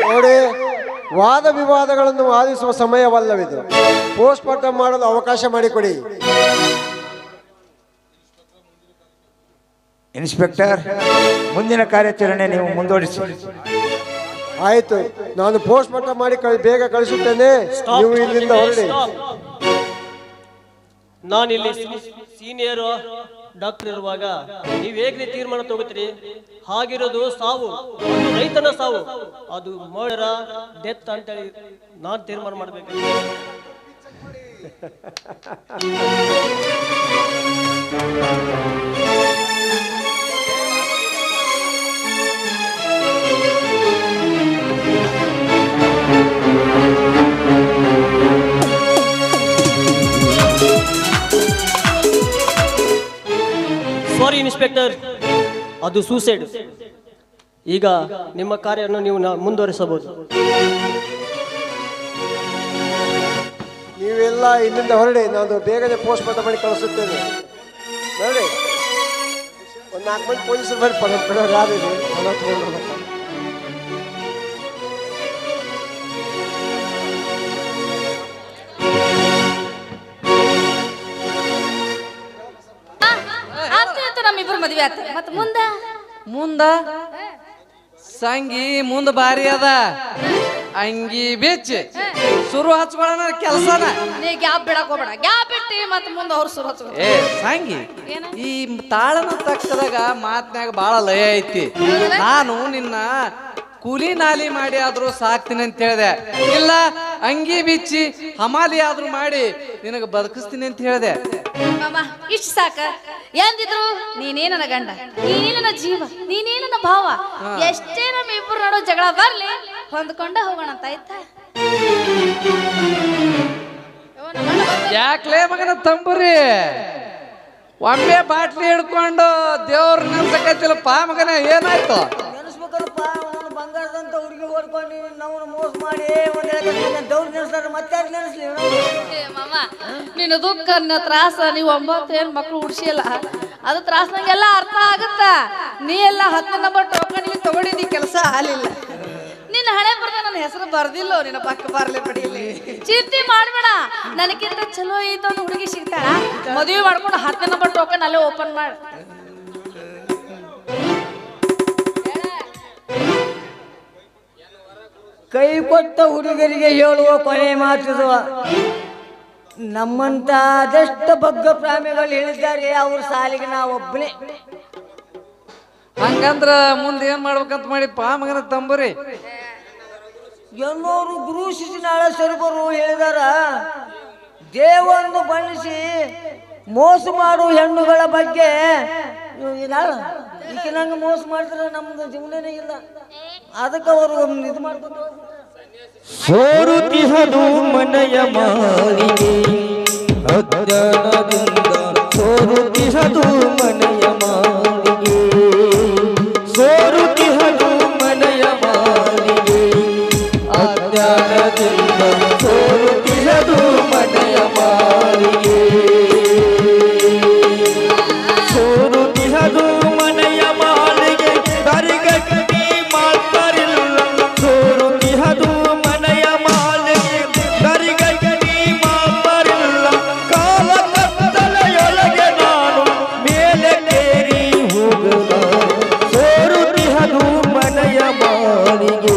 ನೋಡಿ, ವಾದ ವಿವಾದಗಳನ್ನು ವಾದಿಸುವ ಸಮಯವಲ್ಲವಿದು. ಪೋಸ್ಟ್ ಮಾರ್ಟಮ್ ಮಾಡಲು ಅವಕಾಶ ಮಾಡಿಕೊಡಿ. ಇನ್ಸ್ಪೆಕ್ಟರ್, ಮುಂದಿನ ಕಾರ್ಯಾಚರಣೆ ನೀವು ಮುಂದುವರಿಸಿ. ಆಯ್ತು, ನಾನು ಪೋಸ್ಟ್ ಮಾರ್ಟಮ್ ಮಾಡಿ ಬೇಗ ಕಳಿಸುತ್ತೇನೆ. ನೀವು ಇಲ್ಲಿಂದ ಹೊರಡಿ. ನಾನಿಲ್ಲಿ ಸೀನಿಯರ್ ಡಾಕ್ಟರ್ ಇರುವಾಗ ನೀವು ಹೇಗೆ ತೀರ್ಮಾನ ತಗೋತೀರಿ? ಹಾಗಿರೋದು ಸಾವು, ಅದು ರೈತನ ಸಾವು, ಅದು ಮರ್ಡರ ಡೆತ್ ಅಂತೇಳಿ ನಾನು ತೀರ್ಮಾನ ಮಾಡಬೇಕು. ಸಾರಿ ಇನ್ಸ್ಪೆಕ್ಟರ್, ಅದು ಸೂಸೈಡ್. ಈಗ ನಿಮ್ಮ ಕಾರ್ಯವನ್ನು ನೀವು ಮುಂದುವರಿಸಬಹುದು. ನೀವೆಲ್ಲ ಇಲ್ಲಿಂದ ಹೊರಡಿ. ನಾನು ಬೇಗನೆ ಪೋಸ್ಟ್ ಮಾರ್ಟಮ್ ಮಾಡಿ ಕಳಿಸುತ್ತೇನೆ. ನೋಡಿ, ಒಂದು 4 ಮಂದಿ ಪೊಲೀಸರು ಬರೀ ಪಡೆಯೋರು ಯಾರಿದೆ ಹಣ ತಗೊಂಡ್ರು. ನಮ್ಮಿಬ್ರು ಮದ್ವೆ ಆಗ್ತದೆ. ಮತ್ತೆ ಮುಂದ ಸಂಗಿ ಮುಂದ ಬಾರಿ ಅದ. ಅಂಗಿ ಬೆಚ್ಚಿ ಸುರು ಹಚ್ಕೊಳ್ಳೋಣ ಕೆಲಸನ. ನೀ ಗ್ಯಾಪ್ ಬಿಡಕ್ ಹೋಗ್ಬೇಡ. ಗ್ಯಾಪ್ ಬಿಟ್ಟಿ ಮತ್ತೆ ಮುಂದೆ ಅವ್ರು ಸುರು ಹಚ್ಕೊ. ಸಂಗಿ, ಈ ತಾಳನ ತಕ್ಕದಾಗ ಮಾತ್ನಾಗ ಬಾಳ ಲಯ ಐತಿ. ನಾನು ನಿನ್ನ ಕೂಲಿ ನಾಲಿ ಮಾಡಿ ಆದ್ರೂ ಸಾಕ್ತೀನಿ ಅಂತ ಹೇಳಿದೆ. ಇಲ್ಲ ಅಂಗಿ ಬಿಚ್ಚಿ ಹಮಾಲಿ ಆದ್ರೂ ಮಾಡಿ ನಿನಗೆ ಬದುಕಿಸ್ತೀನಿ ಅಂತ ಹೇಳಿದೆ. ಇಷ್ಟ ಸಾಕ. ಎಂದಿದ್ರು ನೀನೇ ನನ್ನ ಗಂಡ, ನೀನೇ ನನ್ನ ಜೀವ, ನೀನೇ ನನ್ನ ಭಾವ. ಎಷ್ಟೇ ನಮ್ಮ ಇಬ್ಬರು ನಡು ಜಗಳ ಬರ್ಲಿ ಹೊಂದ್ಕೊಂಡ ಹೋಗೋಣ ಅಂತ ಆಯ್ತಾ? ಯಾಕ್ಲೇ ಮಗನ ತಂಬುರಿ, ಒಮ್ಮೆ ಬಾಟ್ಲಿ ಹಿಡ್ಕೊಂಡು ದೇವ್ರ ನೆನ್ಸಕತ್ತಿಲ್ಲಪ್ಪ ಮಗನ. ಏನಾಯ್ತು? ನೆನೆಸ್ಬೇಕಪ್ಪ, ಅವನು ಬಂಗಾರದಂತ ಹುಡುಗಿ ಓಡ್ಕೊಂಡು ನಾವು ಮೋಸ ಮಾಡಿ ದೌಡ್ ನೆನೆಸ್ತಾರೆ. ಮತ್ತೆ ನೆನೆಸ್ಲಿ ಮಾಮ, ನಿನ್ನ ದುಃಖ ತ್ರಾಸ ನೀವು 9 ಏನ್ ಮಕ್ಳು ಹುಡ್ಸಿಯಲ್ಲ, ಅದು ತ್ರಾಸ ನಂಗೆಲ್ಲ ಅರ್ಥ ಆಗುತ್ತ. ನೀ ಎಲ್ಲ 10 ನಂಬರ್ ಟೋಕನ್ ತಗೊಂಡಿದ್ದಿ, ಕೆಲಸ ಆಗಲಿಲ್ಲ. ನಿನ್ನ ಹಣೆ ಬರ್ದ ನನ್ನ ಹೆಸರು ಬರ್ದಿಲ್ಲ, ನಿನ್ನ ಪಕ್ಕ ಬರ್ಲಿ ಪಡೀಲಿ. ಚಿಂತೆ ಮಾಡ್ಬೇಡ, ನನಗಿಂತ ಚಲೋ ಇದ್ದ ಒಂದು ಹುಡುಗಿ ಸಿಗ್ತಾಳ. ಮದುವೆ ಮಾಡ್ಕೊಂಡು 10 ನಂಬರ್ ಟೋಕನ್ ಅಲ್ಲೇ ಓಪನ್ ಮಾಡಿ. ಕೈ ಕೊಟ್ಟ ಹುಡುಗರಿಗೆ ಹೇಳುವ ಕೊನೆ ಮಾತಿರುವ ನಮ್ಮಂತ ಅದೆಷ್ಟು ಬಗ್ಗ ಪ್ರಾಣಿಗಳು ಹೇಳಿದ್ದಾರೆ. ಅವ್ರ ಸಾಲಿಗೆ ನಾವೊಬ್ಬನೇ. ಹಂಗಂದ್ರ ಮುಂದೆ ಏನ್ ಮಾಡ್ಬೇಕಂತ ಮಾಡಿಪ್ಪ ಮಗನ ತಂಬುರಿ? ಎಲ್ಲರೂ ಗುರು ಶಿಶು ನಾಳೆ ಸರಿಬರು ಹೇಳಿದಾರ. ದೇವನ್ನು ಬಣ್ಣಿಸಿ ಮೋಸ ಮಾಡುವ ಹೆಣ್ಣುಗಳ ಬಗ್ಗೆ ಈಕೆ ನಂಗೆ ಮೋಸ ಮಾಡಿದ್ರೆ ನಮ್ದು ಜೀವನನೇ ಇಲ್ಲ. ಅದಕ್ಕೆ ಅವರು ಇದು ಮಾಡ್ಕೊಂಡು ಸೋರುತಿಹದು ಮನೆಯ ಮಾಳಿಗೆ ಅಜ್ಞಾನದಿಂದ, ಸೋರುತಿಹದು ಮನೆಯ ಮಾಳಿಗೆ, ಸೋರುತಿಹದು ಮನೆಯ ಮಾಳಿಗೆ ಅಜ್ಞಾನದಿಂದ, ಸೋರುತಿಹದು ಮನೆಯ ಮಾಳಿಗೆ, ಸೋರುತಿಹದು ಮನೆಯ ಮಾಳಿಗೆ ದರಿಗಟ್ಟಿ ಮಾತಾರಿಲ್ಲ, ಸೋರುತಿಹದು ಮನೆಯ ಮಾಳಿಗೆ ದರಿಗಟ್ಟಿ ಮಾತಾರಿಲ್ಲ, ಕಾಲ ಕತ್ತಲೆಯೊಳಗೆ ನಾನು ಮೇಲೆ ಕೇರಿ ಹೋಗಲ, ಸೋರುತಿಹದು ಮನೆಯ ಮಾಳಿಗೆ.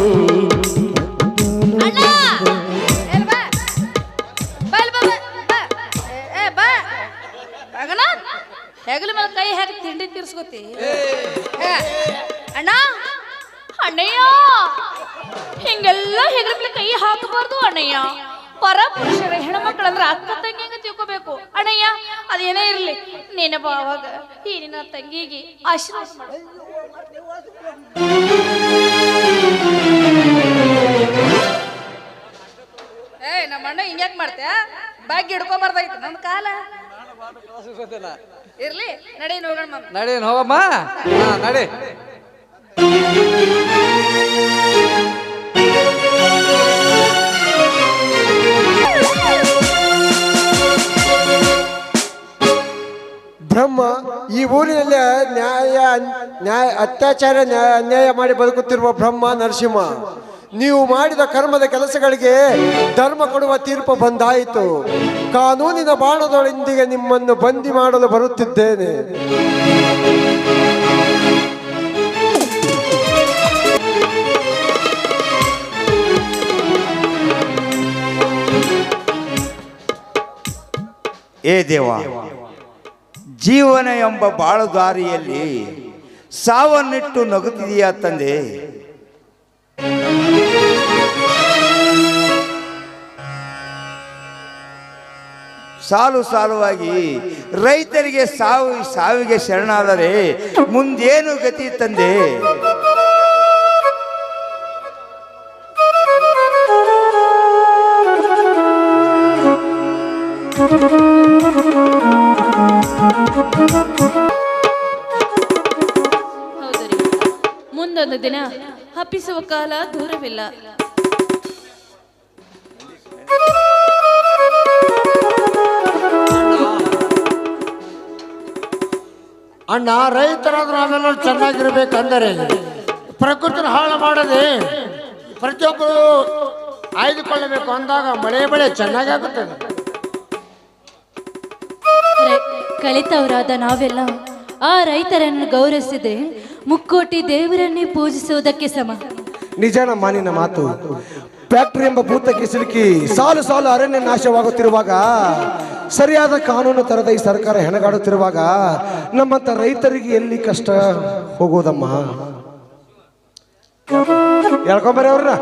ಹೆಗಲ ಮೇಲೆ ಕೈ ಹಾಕಿ ತಿಂಡಿ ತೀರ್ಸ್ಕೊತಿ ಅಣ್ಣ. ಅಣ್ಣಯ್ಯ ಹಿಂಗೆಲ್ಲ ಹೆಗಲ ಕೈ ಹಾಕಬಾರ್ದು ಅಣ್ಣಯ್ಯ. ಪರಪುರುಷರ ಹೆಣ್ಮಕ್ಳಂದ್ರೆ ಅಕ್ಕ ತಂಗಿಂಗ ತಿಳ್ಕೋಬೇಕು ಅಣ್ಣಯ್ಯ. ಅದೇನೇ ಇರ್ಲಿ ನಿನ್ನ ಬಾವಾಗ ಈ ನಿನ್ನ ತಂಗಿಗೆ ಆಶೀರ್ವಾದ ಮಾಡು. ನಮ್ಮ ಅಣ್ಣ ಹಿಂಗ್ಯಾಕ್ ಮಾಡ್ತೇಯ? ಬಾಗಿ ಹಿಡ್ಕೊಬಾರ್ದಾಗಿತ್ತು ನನ್ನ ಕಾಲ. ಇರ್ಲಿ ನಡಿ ನೋಡೋಣ. ನಡಿ ಹೋಗಮ್ಮ, ನಡಿ. ಬ್ರಹ್ಮ ಈ ಊರಿನಲ್ಲಿ ಅತ್ಯಾಚಾರ ಅನ್ಯಾಯ ಮಾಡಿ ಬದುಕುತ್ತಿರುವ ಬ್ರಹ್ಮ ನರಸಿಂಹ, ನೀವು ಮಾಡಿದ ಕರ್ಮದ ಕೆಲಸಗಳಿಗೆ ಧರ್ಮ ಕೊಡುವ ತೀರ್ಪು ಬಂದಾಯಿತು. ಕಾನೂನಿನ ಬಾಣದೊಳೊಂದಿಗೆ ನಿಮ್ಮನ್ನು ಬಂದಿ ಮಾಡಲು ಬರುತ್ತಿದ್ದೇನೆ. ಏ ದೇವ, ಜೀವನ ಎಂಬ ಬಾಳುದಾರಿಯಲ್ಲಿ ಸಾವನ್ನಿಟ್ಟು ನಗುತ್ತಿದೆಯಾ ತಂದೆ? ಸಾಲು ಸಾಲುವಾಗಿ ರೈತರಿಗೆ ಸಾವಿಗೆ ಶರಣಾದರೆ ಮುಂದೇನು ಗತಿ ತಂದೆ? ಹೌದರಿ, ಮುಂದೊಂದು ದಿನ ಹಪ್ಪಿಸುವ ಕಾಲ ದೂರವಿಲ್ಲ. ಅಣ್ಣ, ರೈತರಾದ್ರೂ ನಾವೆಲ್ಲರೂ ಚೆನ್ನಾಗಿರ್ಬೇಕಂದರೆ ಪ್ರಕೃತಿನ ಹಾಳು ಮಾಡದೆ ಪ್ರತಿಯೊಬ್ಬರು ಆಯ್ದುಕೊಳ್ಳಬೇಕು ಅಂದಾಗ ಮಳೆ ಬೆಳೆ ಚೆನ್ನಾಗಿ ಆಗುತ್ತದೆ. ಕಲಿತವರಾದ ನಾವೆಲ್ಲ ಆ ರೈತರನ್ನು ಗೌರವಿಸಿದೆ ಮುಕ್ಕೋಟಿ ದೇವರನ್ನೇ ಪೂಜಿಸುವುದಕ್ಕೆ ಸಮ. ನಿಜನ ಮಾನಿನ ಮಾತು. ಫ್ಯಾಕ್ಟರಿ ಎಂಬ ಭೂತಕ್ಕೆ ಸಿಲುಕಿ ಸಾಲು ಸಾಲು ಅರಣ್ಯ ನಾಶವಾಗುತ್ತಿರುವಾಗ, ಸರಿಯಾದ ಕಾನೂನು ತರದ ಈ ಸರ್ಕಾರ ಹೆಣಗಾಡುತ್ತಿರುವಾಗ ನಮ್ಮಂತ ರೈತರಿಗೆ ಎಲ್ಲಿ ಕಷ್ಟ ಹೋಗೋದಮ್ಮ? ಹೇಳ್ಕೊಂಬರಿ ಅವ್ರನ್ನ.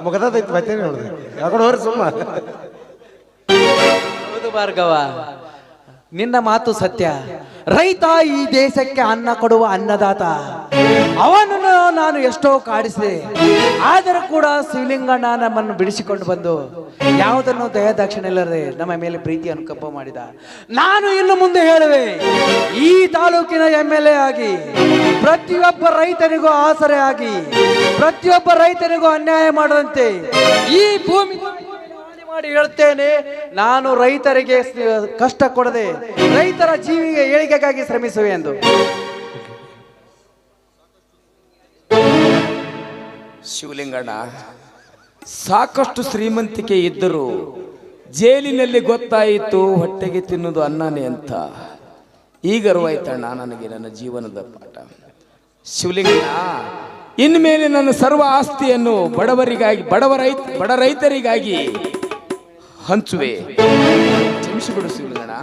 ಮುಗದೈತಿ ಬರ್ತೇನೆ ನೋಡಿದೆ, ಯಾಕಡೆ ಹೋರಿ ಸುಮ್ಮ. ಹೌದು ಭಾರ್ಗವ, ನಿನ್ನ ಮಾತು ಸತ್ಯ. ರೈತ ಈ ದೇಶಕ್ಕೆ ಅನ್ನ ಕೊಡುವ ಅನ್ನದಾತ. ಅವನನ್ನು ನಾನು ಎಷ್ಟೋ ಕಾಡಿಸಿದೆ, ಆದರೂ ಕೂಡ ಶಿವಲಿಂಗಣ್ಣ ನಮ್ಮನ್ನು ಬಿಡಿಸಿಕೊಂಡು ಬಂದು ಯಾವುದನ್ನು ದಯಾದಾಕ್ಷಿಣ್ಯ ಇಲ್ಲದೆ ನಮ್ಮ ಮೇಲೆ ಪ್ರೀತಿ ಅನುಕಂಪ ಮಾಡಿದ. ನಾನು ಇನ್ನು ಮುಂದೆ ಹೇಳುವೆ, ಈ ತಾಲೂಕಿನ MLA ಆಗಿ ಪ್ರತಿಯೊಬ್ಬ ರೈತನಿಗೂ ಆಸರೆ ಆಗಿ ಪ್ರತಿಯೊಬ್ಬ ರೈತನಿಗೂ ಅನ್ಯಾಯ ಮಾಡದಂತೆ ಈ ಭೂಮಿ ಮಾಡಿ ಹೇಳ್ತೇನೆ. ನಾನು ರೈತರಿಗೆ ಕಷ್ಟ ಕೊಡದೆ ರೈತರ ಜೀವಿಗೆ ಏಳಿಗೆಗಾಗಿ ಶ್ರಮಿಸುವೆ ಎಂದು. ಶಿವಲಿಂಗಣ್ಣ, ಸಾಕಷ್ಟು ಶ್ರೀಮಂತಿಕೆ ಇದ್ದರೂ ಜೈಲಿನಲ್ಲಿ ಗೊತ್ತಾಯಿತು ಹೊಟ್ಟೆಗೆ ತಿನ್ನುವುದು ಅನ್ನನೇ ಅಂತ. ಈಗ ಅರಿವಾಯ್ತಣ್ಣ ನನಗೆ ನನ್ನ ಜೀವನದ ಪಾಠ. ಶಿವಲಿಂಗಣ್ಣ, ಇನ್ಮೇಲೆ ನನ್ನ ಸರ್ವ ಆಸ್ತಿಯನ್ನು ಬಡ ರೈತರಿಗಾಗಿ ಹಂಚುವೆ. ಕ್ಷಮಿಸಿಬಿಡು ಶಿವಲಿಂಗಣ್ಣ.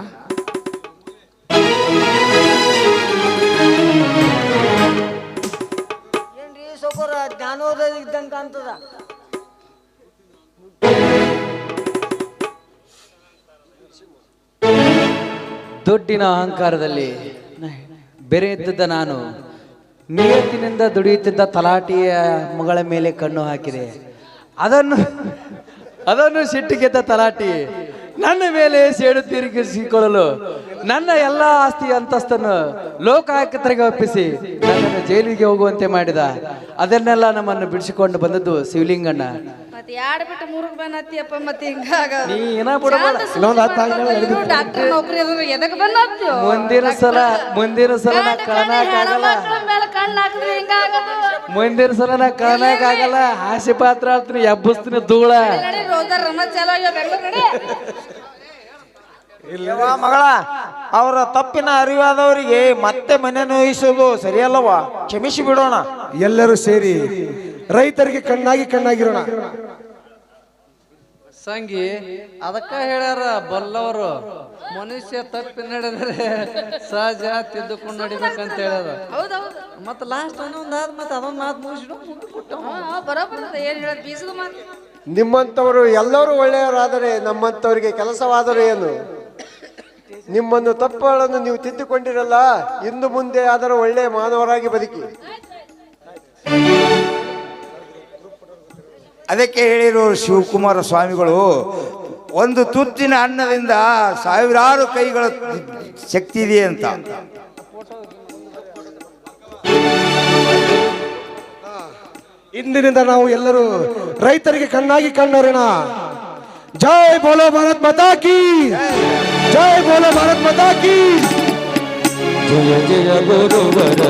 ಏನ್ರಿ ಸೌಕರ ಜ್ಞಾನೋದಯ ಇದ್ದಂಗೆ ಕಾಣ್ತದ. ದುಡ್ಡಿನ ಅಹಂಕಾರದಲ್ಲಿ ಬೆರೆ ಇದ್ದದ್ದ ನಾನು ನಿಯತ್ತಿನಿಂದ ದುಡಿಯುತ್ತಿದ್ದ ತಲಾಟಿಯ ಮಗಳ ಮೇಲೆ ಕಣ್ಣು ಹಾಕಿದೆ. ಅದನ್ನು ಸಿಟ್ಟಿಗೆದ್ದ ತಲಾಟಿ ನನ್ನ ಮೇಲೆ ಸೇಡು ತಿರುಗಿಸಿಕೊಳ್ಳಲು ನನ್ನ ಎಲ್ಲ ಆಸ್ತಿ ಅಂತಸ್ತನ್ನು ಲೋಕಾಯುಕ್ತರಿಗೆ ಒಪ್ಪಿಸಿ ನನ್ನನ್ನು ಜೈಲಿಗೆ ಹೋಗುವಂತೆ ಮಾಡಿದ. ಅದನ್ನೆಲ್ಲ ನಮ್ಮನ್ನು ಬಿಡಿಸಿಕೊಂಡು ಬಂದದ್ದು ಶಿವಲಿಂಗಣ್ಣ. ಮತ್ತೆ ಯಾಡ್ ಬಿಟ್ಟು ಮೂರಕ್ಕೆ ಬಂದತ್ತಿಯಪ್ಪ. ಮತ್ತೆ ಹಿಂಗಾಗ ನೀ ಏನ ಬಿಡಬಾರ. ಡಾಕ್ಟರ್ ನೌಕರಿ ಅದ್ರ ಎದಕ್ಕೆ ಬಂದತ್ತೀವ? ಮುಂದಿನ ಸಲ ನಾ ಕಾಣಕ್ಕಾಗಲ್ಲ. ಮುಂದಿನ ಸಲ ನಾ ಕಾಣಕ್ಕಾಗಲ್ಲ. ಹಾಸ್ಯ ಪಾತ್ರ ಆಡ್ತೀನಿ, ಎಬ್ಬಸ್ತೀನಿ ಧೂಳ. ಮಗಳ, ಅವರ ತಪ್ಪಿನ ಅರಿವಾದವರಿಗೆ ಮತ್ತೆ ಮನೆ ನೋಯಿಸೋದು ಸರಿಯಲ್ಲವಾ? ಕ್ಷಮಿಸಿ ಬಿಡೋಣ. ಎಲ್ಲರೂ ಸೇರಿ ರೈತರಿಗೆ ಕಣ್ಣಾಗಿರೋಣ. ಸಂಗಿ ಅದಕ್ಕ ಹೇಳ್ಯಾರ ಬಲ್ಲವರು ಮನುಷ್ಯ ತಪ್ಪಿ ನಡೆದರೆ ಸಹಜ ತಿದ್ದುಕೊಂಡು ನಡಿಬೇಕಂತ ಹೇಳ್ಯಾರ. ಹೌದೌದು. ಮತ್ತ ಲಾಸ್ಟ್ ಒಂದಾದ ಮತ್ತೆ ಅದೊಂದು ಮಾತು ಮುಗಿಸಿಡು ಮುಂದೆ ಕೊಟ್ಟ. ಬರೋಬ್ಬರ ಏನ್ ಹೇಳೋದು ಬೀಸದ ಮಾತು. ನಿಮ್ಮಂಥವರು ಎಲ್ಲರೂ ಒಳ್ಳೆಯವರಾದರೆ ನಮ್ಮಂಥವರಿಗೆ ಕೆಲಸವಾದರೂ ಏನು? ನಿಮ್ಮನ್ನು ತಪ್ಪುಗಳನ್ನು ನೀವು ತಿದ್ದುಕೊಂಡಿರಲ್ಲ, ಇನ್ನು ಮುಂದೆ ಆದರೂ ಒಳ್ಳೆಯ ಮಾನವರಾಗಿ ಬದುಕಿ. ಅದಕ್ಕೆ ಹೇಳಿರೋ ಶಿವಕುಮಾರ ಸ್ವಾಮಿಗಳು, ಒಂದು ತುತ್ತಿನ ಅನ್ನದಿಂದ ಸಾವಿರಾರು ಕೈಗಳ ಶಕ್ತಿ ಇದೆ ಅಂತ. ಇಂದಿನಿಂದ ನಾವು ಎಲ್ಲರೂ ರೈತರಿಗೆ ಕಣ್ಣಾಗಿ ಕಂಡೋರೋಣ. ಜೈ ಬೋಲೋ ಭಾರತ್ ಮಾತಾ ಕಿ ಜೈ, ಬೋಲೋ ಭಾರತ್ ಮಾತಾ ಕಿ ಜಯ ಜಯ ಗುರುವರ